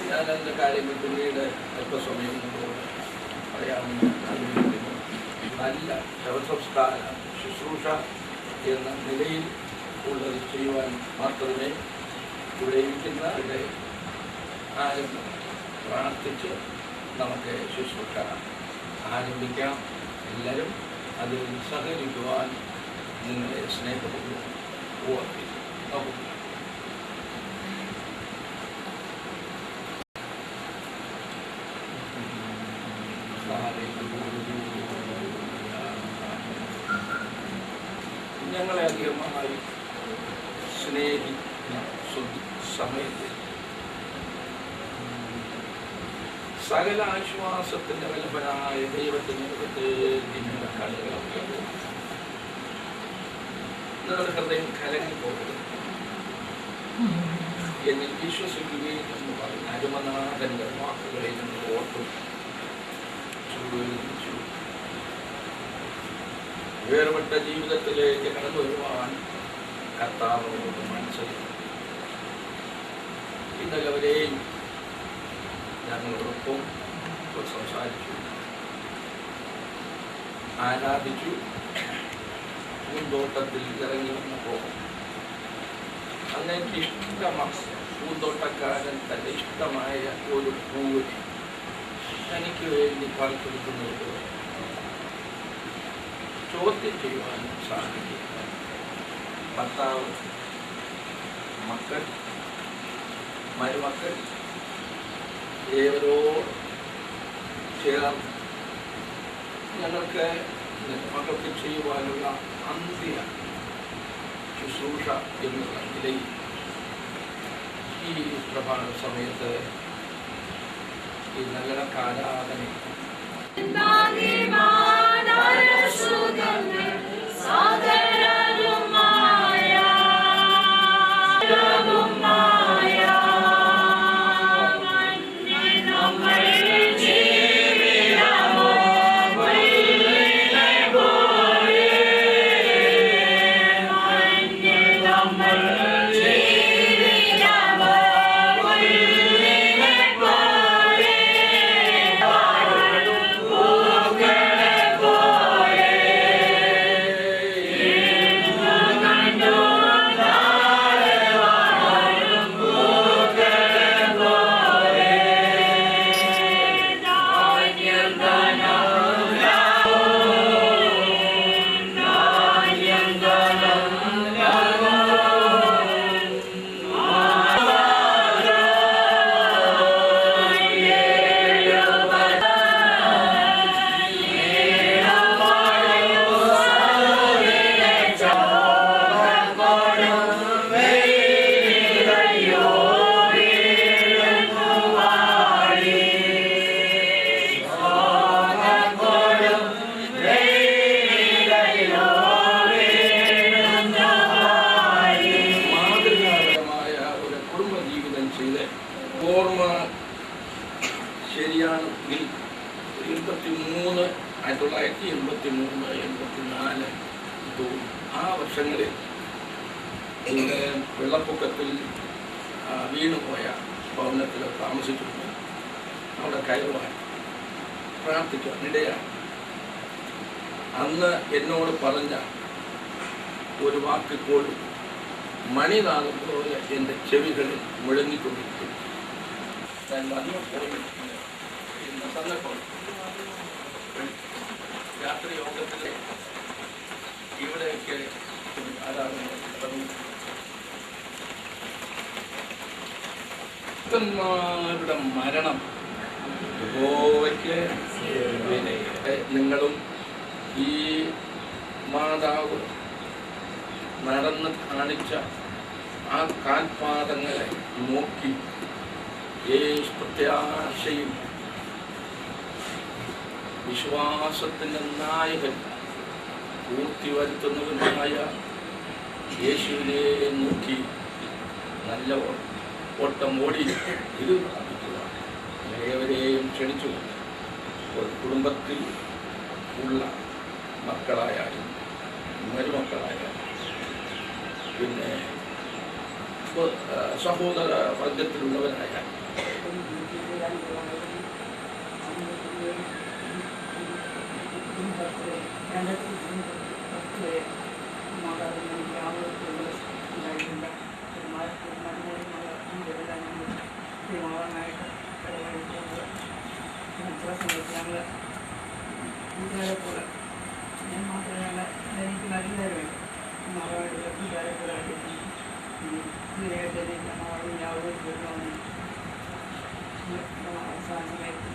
ഞാൻ അതിൻ്റെ കാര്യങ്ങൾ പിന്നീട് അല്പസമയം കൊണ്ടുകൊണ്ട് പറയാമെന്ന് ആഗ്രഹിക്കുന്നു. നല്ല ശവസംസ്കാര ശുശ്രൂഷ എന്ന നിലയിൽ ഉള്ളത് ചെയ്യുവാൻ മാത്രമേ ഇവിടെ ഇരിക്കുന്നവരുടെ ആരംഭം പ്രാർത്ഥിച്ച് നമുക്ക് ശുശ്രൂഷ ആരംഭിക്കാം. എല്ലാവരും അതിൽ സഹകരിക്കുവാൻ നിങ്ങളെ സ്നേഹപൂർവ്വം ഓർമ്മിക്കുന്നു. ഞങ്ങളെ അധികമായി സ്നേഹിക്കുന്ന സമയത്ത് സകല ആശ്വാസത്തിന്റെ വല്ലഭനായ ദൈവത്തിന് നിങ്ങളുടെ കളികളൊക്കെ നിങ്ങളുടെ ഹൃദയം കലങ്ങിപ്പോകരുത്. എന്നിൽ വിശ്വസിക്കുകയും എന്ന് പറഞ്ഞ അരുമനാഥന്റെ വാക്കുകളെ നിങ്ങൾ ഓർത്തു ചുരുച്ചു. വേർപെട്ട ജീവിതത്തിലേക്ക് കടന്നു വരുവാൻ കർത്താവിനോട് മനസ്സിലാക്കി. ഇന്നലെ വരെയും ഞങ്ങളോടൊപ്പം സംസാരിച്ചു, ആരാധിച്ചു. പൂന്തോട്ടത്തിൽ ഇറങ്ങി വന്നപ്പോൾ അങ്ങേക്ക് ഇഷ്ടമാണ് പൂന്തോട്ടക്കാരൻ തൻ്റെ ഇഷ്ടമായ ഒരു പൂവ് തനിക്ക് വേണ്ടി പറിച്ചെടുക്കുന്നത് ചോദ്യം ചെയ്യുവാൻ സാധിക്കും. ഭർത്താവ്, മക്കൾ, മരുമക്കൾ ഏവരോട് ചേർന്ന് ഞങ്ങൾക്ക് മക്കൾക്ക് ചെയ്യുവാനുള്ള അന്ത്യ ശുശ്രൂഷ എന്നുള്ള നിലയിൽ ഈ പ്രഭാത സമയത്ത് ഈ നഗരക്കാരാധന ശരിയാണെങ്കിൽ 1983-84 ആ വർഷങ്ങളിൽ വെള്ളപ്പൊക്കത്തിൽ വീണുപോയ ഭവനത്തിൽ താമസിച്ചിട്ടുണ്ട്. അവിടെ കയറുവാൻ പ്രാർത്ഥിക്കാൻ ഇടയാണ്. അന്ന് എന്നോട് പറഞ്ഞ ഒരു വാക്കിപ്പോഴും മണിനാഥം പോലെ എൻ്റെ ചെവികളിൽ മുഴങ്ങിക്കൊണ്ടിരിക്കും. ഞാൻ അധികം പോയി ഇന്ന സന്ദർഭം രാത്രി യോഗത്തിൽ ഇവിടെയൊക്കെ ാരുടെ മരണം യഹോവയ്ക്ക് നിങ്ങളും ഈ മാതാവ് നടന്ന് കാണിച്ച ആ കാൽപാദങ്ങളെ നോക്കി പ്രത്യാശയും വിശ്വാസത്തിൻ്റെ നായകൻ പൂർത്തി വരുത്തുന്നതുമായ യേശുവിനെ നോക്കി നല്ല ഓട്ടം ഓടി ഇത് പ്രാപിക്കുക. ഏവരെയും ക്ഷണിച്ചു ഒരു കുടുംബത്തിൽ ഉള്ള മക്കളായാലും മരുമക്കളായാലും പിന്നെ സഹോദര വർഗത്തിലുള്ളവരായാലും ഞാൻ മാത്രമല്ല എനിക്ക് നല്ല നേരം മകളായിട്ടുള്ള കൂട്ടുകാരെ യാതൊരു പൂർണ്ണമാണ് അവസാനമായിട്ട്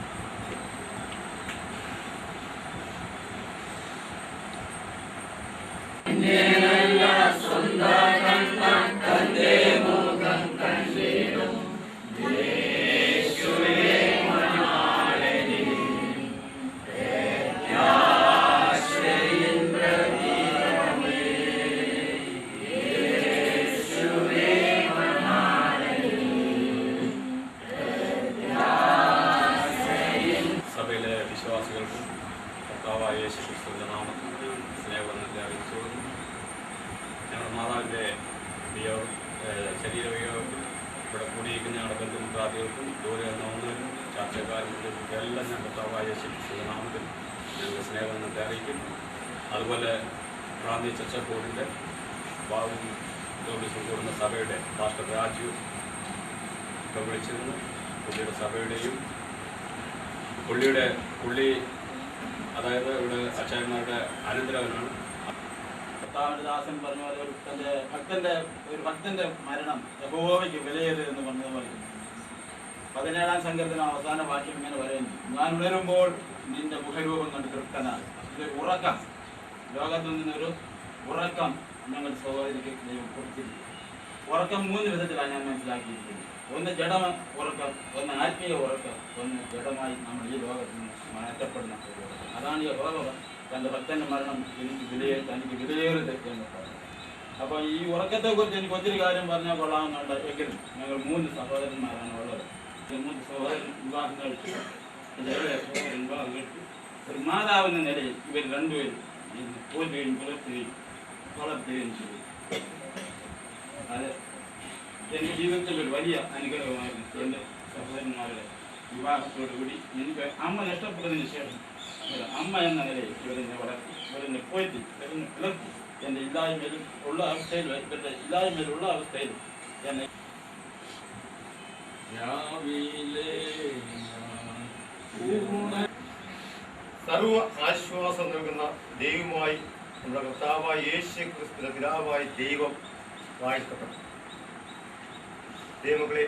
സഭയിലെ വിശ്വാസികൾക്കും കർത്താവായ യേശു ക്രിസ്തുവിന്റെ നാമത്തിൽ സ്നേഹബന്ധത്തെ അറിയിച്ചുകൊള്ളുന്നു. ഞങ്ങളുടെ മാതാവിൻ്റെ ശരീരവിയോഗത്തിൽ ഇവിടെ കൂടിയിരിക്കുന്ന ഞങ്ങളുടെ ബന്ധുമിത്രാദികൾക്കും ദൂരെ വന്നവരും ചർച്ചക്കാർക്കും എല്ലാം ഞാൻ കർത്താവായ യേശു ക്രിസ്തുവിന്റെ നാമത്തിൽ ഞങ്ങളുടെ സ്നേഹബന്ധത്തെ അറിയിക്കും. അതുപോലെ പ്രാന്തി ചർച്ച ബോർഡിൻ്റെ ബാബു ജോലിസും കൂടുന്ന സഭയുടെ പാസ്റ്റർ രാജു ഒക്കെ വിളിച്ചിരുന്നു. പുള്ളിയുടെ സഭയുടെയും പുള്ളി അതായത് ഇവിടെ അച്ചാര്യന്മാരുടെ അനന്തരവനാണ്. കർത്താവിന്റെ ദാസൻ പറഞ്ഞ പോലെ ഒരു ഭക്തന്റെ മരണം യഹോവയ്ക്ക് വിലയേറിയതെന്ന് പറഞ്ഞത് പോലെ 17-ാം സംഘത്തിന് അവസാന വാക്യം ഇങ്ങനെ പറയുന്നു: ഞാൻ ഉണരുമ്പോൾ നിന്റെ മുഖരൂപം കണ്ട് തൃപ്തനാണ്. ഇതൊരു ഉറക്കം, ലോകത്തിൽ നിന്നൊരു ഉറക്കം ഞങ്ങൾ സഹോദരിക്ക് ദൈവം കൊടുത്തിരിക്കും. ഉറക്കം 3 വിധത്തിലാണ് ഞാൻ മനസ്സിലാക്കിയിരിക്കുന്നത്. ഒന്ന് ജഡമ ഉറക്കം, ഒന്ന് ആത്മീയ ഉറക്കം, ഒന്ന് ജഡമായി നമ്മൾ ഈ ലോകത്തിൽ നിന്ന് മാറ്റപ്പെടുന്ന ഒരു ഉറക്കം. അതാണ് യഹോവ തൻ്റെ ഭക്തന്റെ മരണം തനിക്ക് വിലയേറരുത് എന്ന് പറഞ്ഞു. അപ്പോൾ ഈ ഉറക്കത്തെക്കുറിച്ച് എനിക്ക് ഒത്തിരി കാര്യം പറഞ്ഞാൽ കൊള്ളാമെന്നുണ്ട്. എങ്കിലും ഞങ്ങൾ 3 സഹോദരന്മാരാണ് ഉള്ളത്. 3 സഹോദരൻ വിവാഹം കഴിച്ചു. സഹോദരൻ വിവാഹം കഴിച്ചു. ഒരു മാതാവെന്ന നിലയിൽ ഇവർ രണ്ടുപേരും പോറ്റുകയും പുലർത്തുകയും വളർത്തുകയും ചെയ്തു. അത് എൻ്റെ ജീവിതത്തിൽ ഒരു വലിയ അനുഗ്രഹമായിരുന്നു. എൻ്റെ സഹോദരന്മാരുടെ വിവാഹത്തോടുകൂടി എനിക്ക് അമ്മ നഷ്ടപ്പെട്ടതിന് ശേഷം അമ്മ എന്ന നിലയിൽ ഇവരെന്നെ വളർത്തി, ഇവരെന്നെ പോറ്റി, ഇവരെന്നെ പുലർത്തി. എൻ്റെ ഇല്ലായ്മയിലും ഉള്ള അവസ്ഥയിലും ഇവരുടെ ഇല്ലായ്മയിലുള്ള അവസ്ഥയിലും എന്നെ സർവ ആശ്വാസം നൽകുന്ന ദൈവമായി നമ്മുടെ കർത്താവായ യേശു ക്രിസ്തുവിന്റെ പിതാവായ ദൈവം വാഴ്ത്തപ്പെട്ടു. ദൈവങ്ങളെ,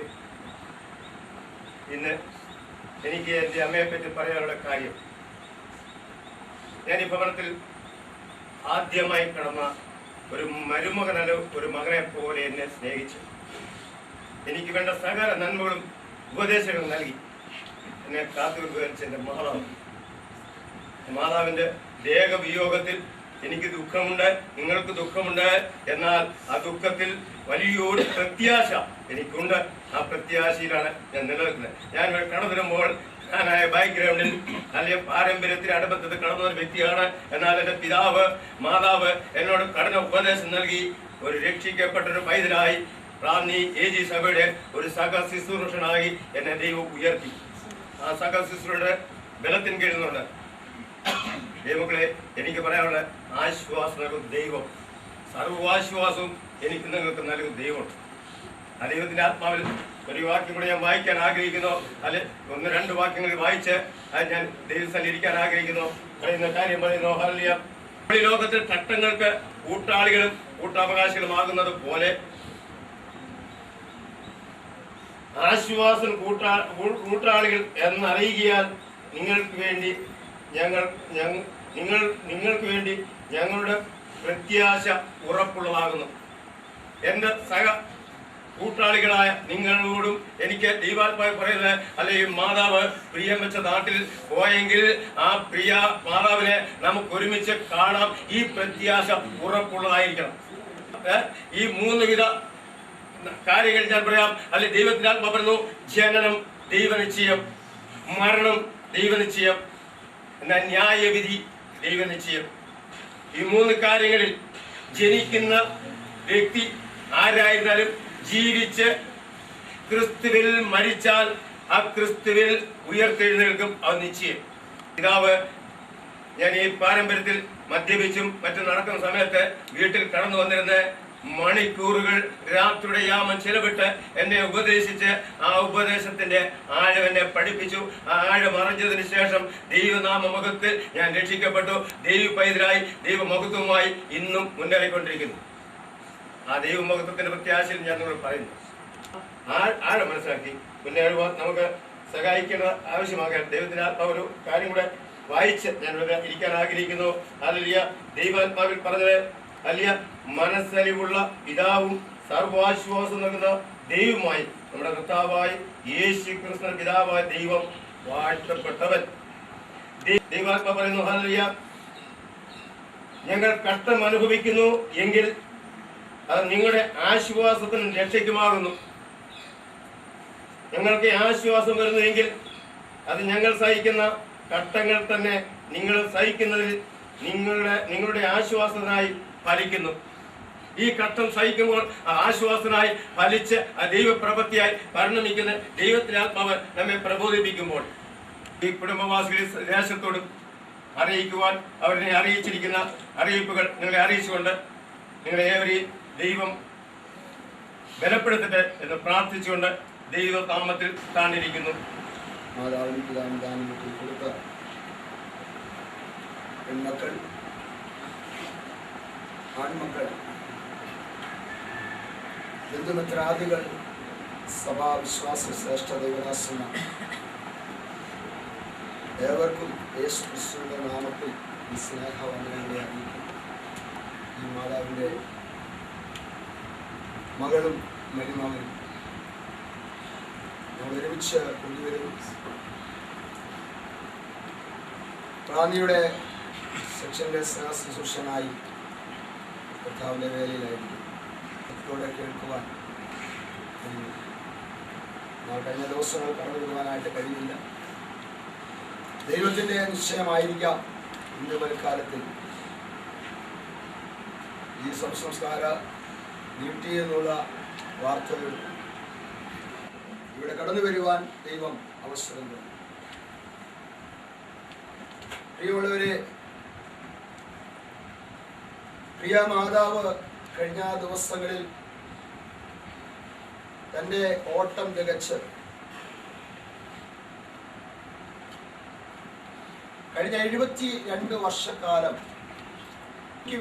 ഇന്ന് എനിക്ക് എൻ്റെ അമ്മയെപ്പറ്റി പറയാനുള്ള കാര്യം, ഞാൻ ഈ ഭവനത്തിൽ ആദ്യമായി കടന്ന ഒരു മരുമകനല്ല, ഒരു മകനെ പോലെ എന്നെ സ്നേഹിച്ചു. എനിക്ക് വേണ്ട സകല നന്മകളും ഉപദേശങ്ങളും നൽകി എന്നെ കാത്തുകൊണ്ടുവരിച്ച എൻ്റെ മാതാവിൻ്റെ ദേഹവിയോഗത്തിൽ എനിക്ക് ദുഃഖമുണ്ട്, നിങ്ങൾക്ക് ദുഃഖമുണ്ട്. എന്നാൽ ആ ദുഃഖത്തിൽ വലിയൊരു പ്രത്യാശ എനിക്കുണ്ട്. ആ പ്രത്യാശയിലാണ് ഞാൻ നിലനിൽക്കുന്നത്. ഞാൻ കടന്നു വരുമ്പോൾ ഞാനായ ബാക്ക്ഗ്രൗണ്ടിൽ അല്ലെങ്കിൽ പാരമ്പര്യത്തിന് അടുപ്പത്തിൽ കടന്ന ഒരു വ്യക്തിയാണ്. എന്നാൽ എൻ്റെ പിതാവ് മാതാവ് എന്നോട് കഠിന ഉപദേശം നൽകി ഒരു രക്ഷിക്കപ്പെട്ടൊരു പൈതലായി റാന്നി AG സഭയുടെ ഒരു സഹ ശുശ്രൂഷനായി എന്നെ ദൈവം ഉയർത്തി. ആ സഹ ശുശ്രൂഷയുടെ ബലത്തിന് കീഴുന്നുണ്ട്. ദൈവങ്ങളെ, എനിക്ക് പറയാനുള്ള ആശ്വാസം നൽകുന്ന ദൈവം, സർവാശ്വാസവും എനിക്ക് നിങ്ങൾക്ക് നൽകുന്ന ദൈവം. ആ ദൈവത്തിന്റെ ആത്മാവിൽ ഒരു വാക്യം കൂടെ ഞാൻ വായിക്കാൻ ആഗ്രഹിക്കുന്നു. അല്ലെ 1-2 വാക്യങ്ങൾ വായിച്ച് അത് ഞാൻ ദൈവസ്ഥലിൽ ഇരിക്കാൻ ആഗ്രഹിക്കുന്നു. പറയുന്ന കാര്യം പറയുന്നു. ഹല്ലേലൂയ. ഈ ലോകത്തിൽ ചട്ടങ്ങൾക്ക് കൂട്ടാളികളും കൂട്ടാവകാശികളുമാകുന്നത് പോലെ ആശ്വാസം കൂട്ടാളികൾ എന്നറിയിക്കാൻ നിങ്ങൾക്ക് വേണ്ടി നിങ്ങൾക്ക് വേണ്ടി ഞങ്ങളുടെ പ്രത്യാശ ഉറപ്പുള്ളതാകുന്നു. എൻ്റെ കൂട്ടാളികളായ നിങ്ങളോടും എനിക്ക് ദൈവാത്മാവ് പറയുന്നത്, അല്ലെങ്കിൽ മാതാവ് പ്രിയം വെച്ച നാട്ടിൽ പോയെങ്കിൽ ആ പ്രിയ മാതാവിനെ നമുക്ക് ഒരുമിച്ച് കാണാം. ഈ പ്രത്യാശ ഉറപ്പുള്ളതായിരിക്കണം. ഈ 3 വിധ കാര്യങ്ങൾ ഞാൻ പറയാം. അല്ലെ ദൈവത്തിന്റെ ആത്മാവ് പറയുന്നു, ജനനം ദൈവനിശ്ചയം, മരണം ദൈവനിശ്ചയം, എന്നാൽ ന്യായവിധി ദൈവനിശ്ചയം. ഈ 3 കാര്യങ്ങളിൽ ജനിക്കുന്ന വ്യക്തി ആരായിരുന്നാലും ജീവിച്ച് ക്രിസ്തുവിൽ മരിച്ചാൽ ആ ക്രിസ്തുവിൽ ഉയർത്തെഴുന്നേൽക്കും. അത് നിശ്ചയം. പിതാവ് ഞാൻ ഈ പാരമ്പര്യത്തിൽ മദ്യപിച്ചും മറ്റും നടക്കുന്ന സമയത്ത് വീട്ടിൽ കടന്നു വന്നിരുന്ന മണിക്കൂറുകൾ രാത്രിയുടെ യാമം ചിലവിട്ട് എന്നെ ഉപദേശിച്ച് ആ ഉപദേശത്തിന്റെ ആഴം എന്നെ പഠിപ്പിച്ചു. ആ ആഴം അറിഞ്ഞതിന് ശേഷം ദൈവനാമമുഖത്തിൽ ഞാൻ രക്ഷിക്കപ്പെട്ടു. ദൈവപൈതലായി ദൈവമഹത്വവുമായി ഇന്നും മുന്നേറിക്കൊണ്ടിരിക്കുന്നു. ആ ദൈവമഹത്വത്തിന്റെ പ്രത്യാശയിൽ ഞാൻ നിങ്ങൾ പറയുന്നു. ആഴം മനസ്സിലാക്കി മുന്നേറുവാൻ നമുക്ക് സഹായിക്കേണ്ട ആവശ്യമാകാൻ ദൈവത്തിന്റെ ഒരു കാര്യം കൂടെ വായിച്ച് ഞാൻ ഇവിടെ ഇരിക്കാൻ ആഗ്രഹിക്കുന്നു. ഹല്ലേലൂയ. ദൈവാത്മാവിൽ പറഞ്ഞത്, ഹല്ലേലൂയ, മനസ്സലിവുള്ള പിതാവും സർവാശ്വാസം നൽകുന്ന ദൈവമായി നമ്മുടെ കർത്താവായി യേശു ക്രിസ്തു പിതാവായ ദൈവം വാഴ്ത്തപ്പെട്ടവൻ. ദൈവാത്മാവ് പറയുന്നു, ഹല്ലേലൂയ, ഞങ്ങൾ കഷ്ടം അനുഭവിക്കുന്നു എങ്കിൽ അത് നിങ്ങളുടെ ആശ്വാസത്തിനും രക്ഷയ്ക്കുമാകുന്നു. ഞങ്ങൾക്ക് ആശ്വാസം വരുന്നുവെങ്കിൽ അത് ഞങ്ങൾ സഹിക്കുന്ന കഷ്ടങ്ങൾ തന്നെ നിങ്ങൾ സഹിക്കുന്നതിൽ നിങ്ങളുടെ ആശ്വാസത്തിനായി ഫലിക്കുന്നു. ഈ കഷ്ടം സഹിക്കുമ്പോൾ ആശ്വാസനായി ഫലിച്ച് ആ ദൈവപ്രവൃത്തിയായി പരിണമിക്കുന്ന ദൈവത്തിന്റെ ആത്മാവ് നമ്മെ പ്രബോധിപ്പിക്കുമ്പോൾ ഈ കുടുംബവാസികളെ ദേശത്തോടും അറിയിക്കുവാൻ അവരെ അറിയിച്ചിരിക്കുന്ന അറിയിപ്പുകൾ നിങ്ങളെ അറിയിച്ചുകൊണ്ട് നിങ്ങളെ ഏവരെയും ദൈവം ബലപ്പെടുത്തട്ടെ എന്ന് പ്രാർത്ഥിച്ചുകൊണ്ട് ദൈവനാമത്തിൽ താണ്ടിരിക്കുന്നു. മാതാവിന് പിതാവിന് ദാനം കൊടുത്ത പെൺമക്കൾ, ആൺമക്കൾ, ബന്ധുമിത്രാദികൾ, സഭാവിശ്വാസ ശ്രേഷ്ഠ ദൈവദാസന്മാർ ഏവർക്കും യേശു ക്രിസ്തുവിന്റെ നാമത്തിൽ ഈ സ്നേഹവന്ദനങ്ങളെ അറിയിക്കും. ഈ മാതാവിൻ്റെ മകളും മരുമകനും നമ്മൾ ഒരുമിച്ച് കൊണ്ടുവരും. പ്രാണിയുടെ സെക്ഷൻ്റെ ശുശ്രൂഷനായി കർത്താവിൻ്റെ വേലയിലായിരിക്കും. ഇതിലൂടെ കേൾക്കുവാൻ കഴിഞ്ഞ ദിവസങ്ങൾ കടന്നു വരുവാനായിട്ട് കഴിയില്ല. ദൈവത്തിൻ്റെ നിശ്ചയമായിരിക്കാം ഇന്ന് പിൽക്കാലത്തിൽ ഈ സംസ്കാര നീട്ടിയെന്നുള്ള വാർത്തകൾ ഇവിടെ കടന്നു വരുവാൻ ദൈവം അവസരം തന്നു. പ്രിയമുള്ളവരെ, പ്രിയ മാതാവ് കഴിഞ്ഞ ദിവസങ്ങളിൽ തൻ്റെ ഓട്ടം തികച്ച് കഴിഞ്ഞ 72 വർഷക്കാലം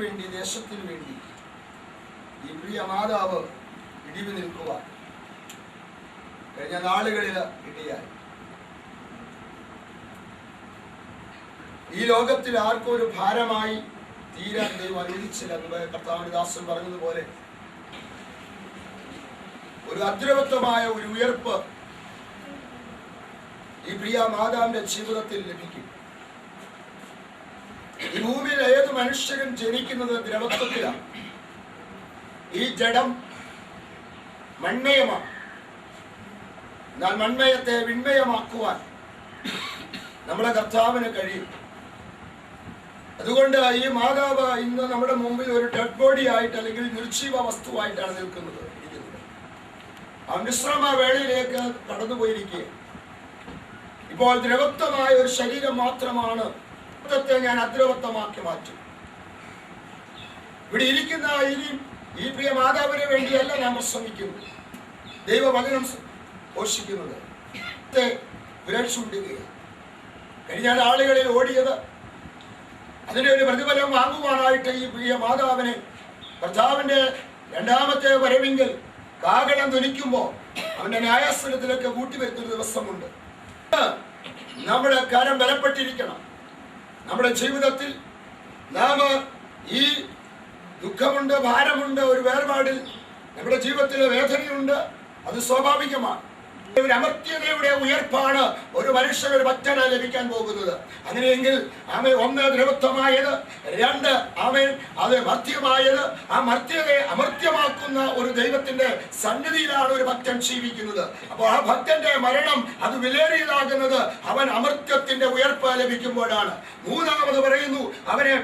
വേണ്ടി ദേശത്തിന് വേണ്ടി ഈ പ്രിയ മാതാവ് ഇടിവ് നിൽക്കുവാൻ കഴിഞ്ഞ നാളുകളിൽ ഇടയായി. ഈ ലോകത്തിൽ ആർക്കും ഒരു ഭാരമായി തീരാൻ ദൈവം അനുവദിച്ചില്ല. കർത്താവിന്റെ ദാസൻ പറഞ്ഞതുപോലെ ഒരു അദ്രവത്വമായ ഒരു ഉയർപ്പ് ഈ പ്രിയ മാതാവിന്റെ ജീവിതത്തിൽ ലഭിക്കും. ഈ ഭൂമിയിൽ ഏത് മനുഷ്യരും ജനിക്കുന്നത് ദ്രവത്വത്തിലാണ്. ഈ ജഡം മൺമയമാണ്. എന്നാൽ മൺമയത്തെ വിൺമയമാക്കുവാൻ നമ്മളെ കർത്താവിന് കഴിയും. അതുകൊണ്ട് ഈ മാതാവ് ഇന്ന് നമ്മുടെ മുമ്പിൽ ഒരു ഡെഡ് ബോഡി ആയിട്ട് അല്ലെങ്കിൽ നിർജീവ വസ്തുവായിട്ടാണ് നിൽക്കുന്നത്. ആ വിശ്രമ വേളയിലേക്ക് കടന്നുപോയിരിക്കുക. ഇപ്പോൾ ദ്രവത്വമായ ഒരു ശരീരം മാത്രമാണ്. ഞാൻ അദ്രവത്വമാക്കി മാറ്റും. ഇവിടെ ഇരിക്കുന്ന ഈ പ്രിയ മാതാവിന് വേണ്ടിയല്ല ഞാൻ പ്രസംഗിക്കുന്നത്, ദൈവവചനം പോഷിക്കുന്നത്. വിരൽച്ചുണ്ടുകയാണ് കഴിഞ്ഞ ആളുകളിൽ ഓടിയത്. അതിന്റെ ഒരു പ്രതിഫലം വാങ്ങുവാനായിട്ട് ഈ പ്രിയ മാതാവിനെ കർത്താവിന്റെ രണ്ടാമത്തെ വരവിങ്കിൽ കാകളം ധ്വനിക്കുമ്പോൾ അവന്റെ ന്യായസ്ഥലത്തിലേക്ക് കൂട്ടിവരുത്തുന്ന ദിവസമുണ്ട്. നമ്മുടെ കരം ബലപ്പെട്ടിരിക്കണം. നമ്മുടെ ജീവിതത്തിൽ നാം ഈ ദുഃഖമുണ്ട്, ഭാരമുണ്ട്, ഒരു വേർപാടിൽ നമ്മുടെ ജീവിതത്തിൽ വേദനയുണ്ട്, അത് സ്വാഭാവികമാണ്. ഒരു അമർത്യതയുടെ ഉയർപ്പാണ് ഒരു മനുഷ്യൻ, ഒരു ഭക്തന് ലഭിക്കാൻ പോകുന്നത്. അങ്ങനെയെങ്കിൽ ആമേൻ, ഒന്ന് ദ്രവത്വമായത്, രണ്ട് ആമേൻ അത് മർത്യമായത്. ആ മർത്യതയെ അമർത്യമാക്കുന്ന ഒരു ദൈവത്തിന്റെ സന്നിധിയിലാണ് ഒരു ഭക്തൻ ജീവിക്കുന്നത്. അപ്പോൾ ആ ഭക്തന്റെ മരണം അത് വിലയേറിയതാകുന്നത് അവൻ അമർത്യത്തിന്റെ ഉയർപ്പ് ലഭിക്കുമ്പോഴാണ്. മൂന്നാമത് പറയുന്നു, അവനെ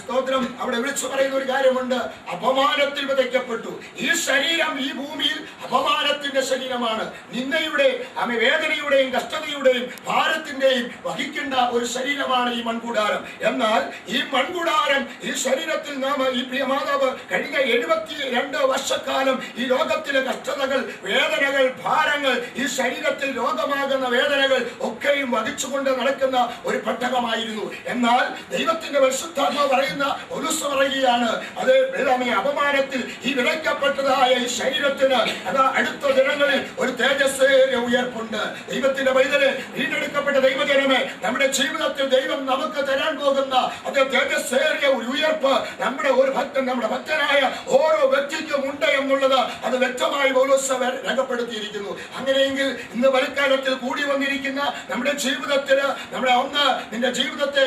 സ്തോത്രം അവിടെ വിളിച്ചു പറയുന്ന ഒരു കാര്യമുണ്ട്, അപമാനത്തിൽ വിതയ്ക്കപ്പെട്ടു. ഈ ശരീരം ഈ ഭൂമിയിൽ അപമാനത്തിന്റെ ശരീരമാണ്, നിന്നയുടെ വേദനയുടെയും കഷ്ടതയുടെയും ഭാരത്തിന്റെയും വഹിക്കേണ്ട ഒരു ശരീരമാണ് ഈ മൺകൂടാരം. എന്നാൽ ഈ മൺകൂടാരം, ഈ ശരീരത്തിൽ നാം, ഈ പ്രിയ മാതാവ് കഴിഞ്ഞ 72 വർഷക്കാലം ഈ ലോകത്തിലെ കഷ്ടതകൾ, വേദനകൾ, ഭാരങ്ങൾ, ഈ ശരീരത്തിൽ രോഗമാകുന്ന വേദനകൾ ഒക്കെയും വഹിച്ചുകൊണ്ട് നടക്കുന്ന ഒരു പെട്ടകമായിരുന്നു. എന്നാൽ ദൈവത്തിന്റെ പരിശുദ്ധാത്മാവ് പറയുന്ന ഒലുസ് പറയുകയാണ്, അത് അപമാനത്തിൽ ഈ വിതയ്ക്കപ്പെട്ടതായ ഈ ശരീരത്തിന് അടുത്ത ദിനങ്ങളിൽ ഒരു തേജസ് ഉയർപ്പുണ്ട്. ദൈവത്തിന്റെ പൈതല്, വീണ്ടെടുക്കപ്പെട്ട ദൈവജനമേ, നമ്മുടെ ജീവിതത്തിൽ ദൈവം നമുക്ക് തരാൻ പോകുന്ന അത് തേജസ്സേറിയ ഒരു ഉയർപ്പ് നമ്മുടെ ഒരു ഭക്തൻ, നമ്മുടെ ഭക്തനായ ഓരോ വ്യക്തിക്കും ഉണ്ട് എന്നുള്ളത് അത് വ്യക്തമായി പൗലോസ് രേഖപ്പെടുത്തിയിരിക്കുന്നു. അങ്ങനെയെങ്കിൽ ഇന്ന് വൽക്കാലത്തിൽ കൂടി വന്നിരിക്കുന്ന നമ്മുടെ ജീവിതത്തിൽ നമ്മുടെ നിന്റെ ജീവിതത്തെ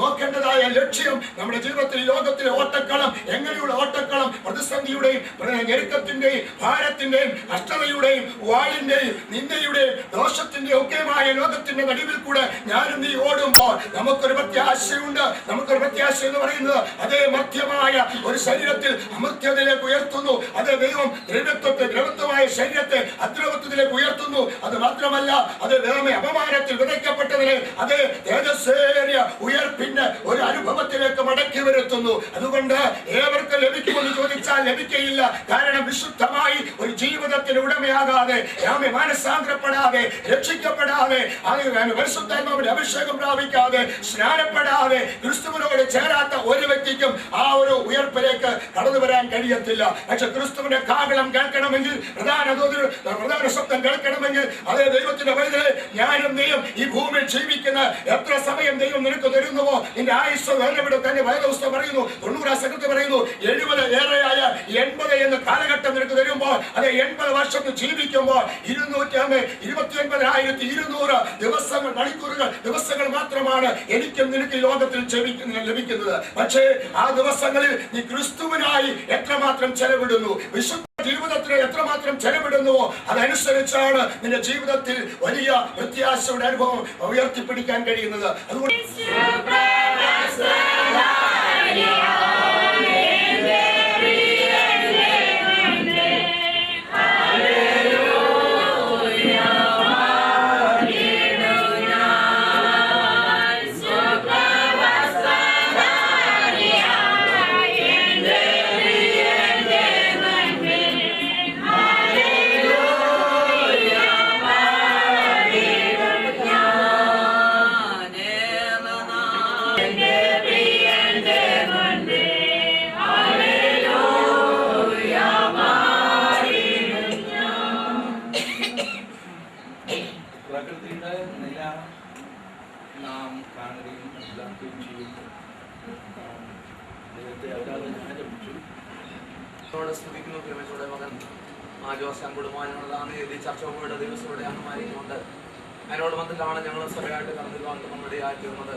നോക്കേണ്ടതായ ലക്ഷ്യം, നമ്മുടെ ജീവിതത്തിൽ ലോകത്തിലെ ഓട്ടക്കളം, എങ്ങനെയുള്ള ഓട്ടക്കളം, പ്രതിസന്ധിയുടെയും ഞെരുക്കത്തിന്റെയും ഭാരത്തിന്റെയും കഷ്ടതയുടെയും വാളിന്റെയും നിന്ദയുടെയും ദോഷത്തിന്റെ ഒക്കെയുമായ ലോകത്തിന്റെ നടുവിൽ കൂടെ ഞാനും നീ ഓടുമ്പോൾ നമുക്കൊരു പ്രത്യാശയുണ്ട്. നമുക്കൊരു പ്രത്യാശ എന്ന് പറയുന്നത് അതേ മർത്യമായ ഒരു ശരീരത്തിൽ അമർത്യതയിലേക്ക് ഉയർത്തുന്നു. അതേ ദൈവം ദ്രവത്വമായ ശരീരത്തെ അദ്രവത്വത്തിലേക്ക് ഉയർത്തുന്നു. അത് മാത്രമല്ല, അത് അപമാനത്തിൽ വിതയ്ക്കപ്പെട്ടതിനെ അതേ തേജസ്സേറിയ ഉയർപ്പിന്റെ ഒരു അനുഭവത്തിലേക്ക് മടക്കി വരുത്തുന്നു. അതുകൊണ്ട് ഏവർക്ക് ലഭിക്കുമെന്ന് ചോദിച്ചാൽ ലഭിക്കയില്ല. കാരണം വിശുദ്ധമായി ഒരു ജീവിതത്തിന് ഉടമയാകാതെ, മാനസാന്തരപ്പെടാതെ, രക്ഷിക്കപ്പെടാതെ, പരിശുദ്ധാത്മാവിന്റെ അഭിഷേകം പ്രാപിക്കാതെ, സ്നാനപ്പെടാതെ ക്രിസ്തുവിനോട് ചേരാത്ത ഒരു വ്യക്തിക്കും ആ ഒരു ഉയർപ്പിലേക്ക് കടന്നു വരാൻ കഴിയത്തില്ല. പക്ഷെ ക്രിസ്തുവിന്റെ കാഹളം കേൾക്കണമെങ്കിൽ, പ്രധാന ശബ്ദം കേൾക്കണമെങ്കിൽ, അതേ ദൈവത്തിന്റെ വൈദ്യുതി ഞാനും നീയും ഈ ഭൂമിയിൽ ജീവിക്കുന്ന എത്ര സമയം ദൈവം നിനക്ക് തരുന്നുവോ, നിന്റെ ആയുസ് വേണ്ടവിടെ തന്നെ വേദപുസ്തകം പറയുന്നു, 90 സകൃത്ത് പറയുന്നു, 70 ഏറെയായ 80 എന്ന കാലഘട്ടം നിനക്ക് തരുമ്പോൾ, അത് 80 വർഷത്തിൽ ജീവിക്കുമ്പോൾ 229,200 ദിവസങ്ങൾ, മണിക്കൂറുകൾ, ദിവസങ്ങൾ മാത്രമാണ് എനിക്കും നിനക്ക് ഈ ലോകത്തിൽ ലഭിക്കുന്നത്. പക്ഷേ ആ ദിവസങ്ങളിൽ നീ ക്രിസ്തുവിനായി എത്രമാത്രം ചെലവിടുന്നു, വിശുദ്ധ ജീവിതത്തിന് എത്രമാത്രം ചെലവിടുന്നുവോ അതനുസരിച്ചാണ് നിന്റെ ജീവിതത്തിൽ വലിയ വ്യത്യാസയുടെ അനുഭവം ഉയർത്തിപ്പിടിക്കാൻ കഴിയുന്നത്. അതുകൊണ്ട് സ്തുതിക്കുന്നു. പ്രിയമയുടെ മകൻ ജോസാൻ കുടുംബാനുള്ള ചർച്ചയുടെ ദിവസങ്ങളുടെ അംഗമായിരിക്കുന്നുണ്ട്. അതിനോട് ബന്ധത്തിലാണ് ഞങ്ങൾ സഭയായിട്ട് കടന്നുപോകാൻ നമ്മുടെ ആയിത്തീർന്നത്.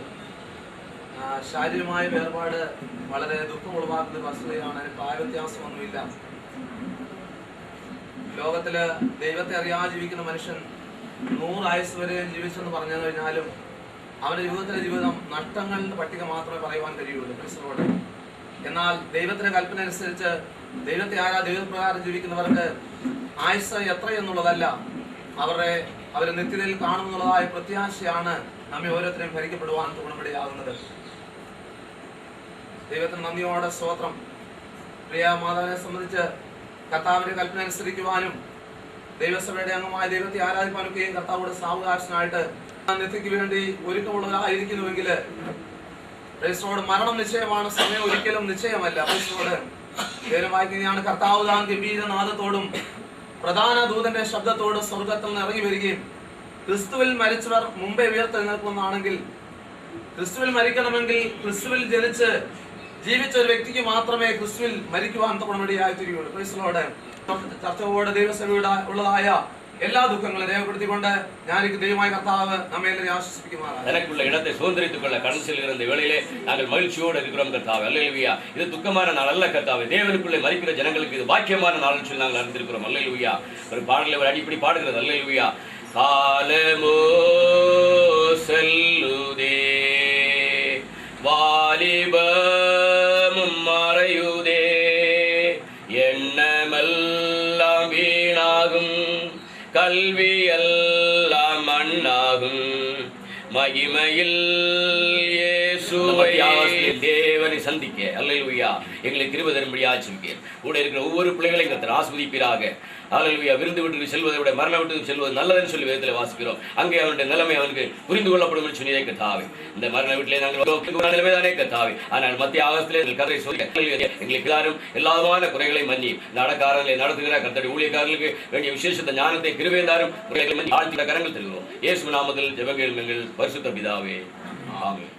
ശാരീരികമായ വേർപാട് വളരെ ദുഃഖമുളവാക്കുന്ന ഒരു വസ്തുതയാണ്. അതിന് പ്രായവ്യത്യാസമൊന്നുമില്ല. ലോകത്തില് ദൈവത്തെ അറിയാതെ ജീവിക്കുന്ന മനുഷ്യൻ 100 ആയുസ് വരെ ജീവിച്ചെന്ന് പറഞ്ഞു കഴിഞ്ഞാലും അവന്റെ ജീവിതത്തിലെ ജീവിതം നഷ്ടങ്ങളുടെ പട്ടിക മാത്രമേ പറയുവാൻ കഴിയുള്ളൂ ക്രിസ്തുവോട്. എന്നാൽ ദൈവത്തിന്റെ കൽപ്പന അനുസരിച്ച് ദൈവത്തെ ദൈവപ്രകാരം ജീവിക്കുന്നവർക്ക് ആയുസ് എത്ര എന്നുള്ളതല്ല, അവരെ നിത്യതയിൽ കാണുമെന്നുള്ളതായ പ്രത്യാശയാണ് നമ്മെ ഓരോരുത്തരെയും ഭരിക്കപ്പെടുവാൻ ഗുണപടിയാകുന്നത്. ദൈവത്തിന് നന്ദിയോടെ സ്തോത്രം. പ്രിയ മാതാവിനെ സംബന്ധിച്ച് കർത്താവിന്റെ കൽപ്പന അനുസരിക്കുവാനും ദൈവസഭയുടെ അംഗമായ ദൈവത്തെ ആരാധിപ്പാനൊക്കെയും കർത്താവോട് സാവകാശനായിട്ട് നിത്യക്ക് വേണ്ടി ഒരുക്കമുള്ളവരായിരിക്കുന്നുവെങ്കിൽ ക്രൈസ്തവോട് മരണം നിശ്ചയമാണ്, സമയം ഒരിക്കലും നിശ്ചയമല്ല. ക്രൈസ്തവോട് വായിക്കുകയാണ്, കർത്താവ് താൻ ഗംഭീരനാദത്തോടും പ്രധാന ദൂതന്റെ ശബ്ദത്തോടും സ്വർഗത്തിൽ നിന്ന് ഇറങ്ങി വരികയും ക്രിസ്തുവിൽ മരിച്ചവർ മുമ്പേ ഉയർത്തെഴുന്നേൽക്കുമെന്നാണെങ്കിൽ, ക്രിസ്തുവിൽ മരിക്കണമെങ്കിൽ ക്രിസ്തുവിൽ ജനിച്ച് ജീവിച്ച ഒരു വ്യക്തിക്ക് മാത്രമേ ക്രിസ്തുവിൽ മരിക്കുവാൻ തക്കണമിടയായി തീരുകയുള്ളൂ. ക്രൈസ്തലോടെ ചർച്ചയോടെ ദൈവസഭയുടെ ഉള്ളതായ എല്ലാ ദുഃഖങ്ങളും രേഖപ്പെടുത്തിക്കൊണ്ട് ஞானிக்கு தெய்வமாய் கர்த்தாவே நம்மை எல்லாம் ஆசீர்வதிக்குமாறாக. எனக்குள்ள இடத்தை சுதந்திரித்துக் கொள்ள கடந்து செல்கிற இந்த வேளையிலே நாங்கள் மகிழ்ச்சியோடு இருக்கிறோம் கர்த்தாவே. அல்லேலூயா. இது துக்கமான நாள் அல்ல கர்த்தாவே. தேவனுக்குள்ளே மரிக்கிற ஜனங்களுக்கு இது பாக்கியமான நாள்னு சொல்லி நாங்கள் அறிந்திருக்கிறோம். அல்லேலூயா. ஒரு பாடலை ஒரு அடிப்படி பாடுகிறது. அல்லேலூயா. காலமோ செல்லுதே வாலிபமும் மறையுதே எண்ணமெல்லாம் வீணாகும் கல்வியெல்லாம் மண்ணாகும் மகிமையில் தேவனை சந்திக்க அல்லேலூயா எங்களை கிருபை தரும்படி ஆசிர்வதிப்பீர். கூட இருக்கிற ஒவ்வொரு பிள்ளைகளையும் கர்த்தர் ஆசீர்வதிப்பீராக. அல்லேலூயா. விருந்து வீட்டுக்கு செல்வதை விட மரண வீட்டுக்கு செல்வது நல்லதுன்னு சொல்லி வேதத்தில் வாசிக்கிறோம். அங்கே அவனுடைய நிலைமை அவனுக்கு புரிந்து கொள்ளப்படும் என்று சொன்னதே கர்த்தாவே. இந்த மரண வீட்டிலே நாங்கள் நிலைமைதானே கர்த்தாவே. ஆனால் மத்திய ஆகஸ்திலே கதை சொல்லி எங்களுக்கு எல்லாரும் எல்லாமான குறைகளை மன்னி நடக்காரர்களை நடத்துகிற கர்த்தருடைய ஊழியக்காரர்களுக்கு வேண்டிய விசேஷத்த ஞானத்தை கிருபைந்தாரும் கரங்கள் தருகிறோம். இயேசு நாமத்தில் ஜெபங்கள் எங்கள் பரிசுத்த பிதாவே. ஆமென்.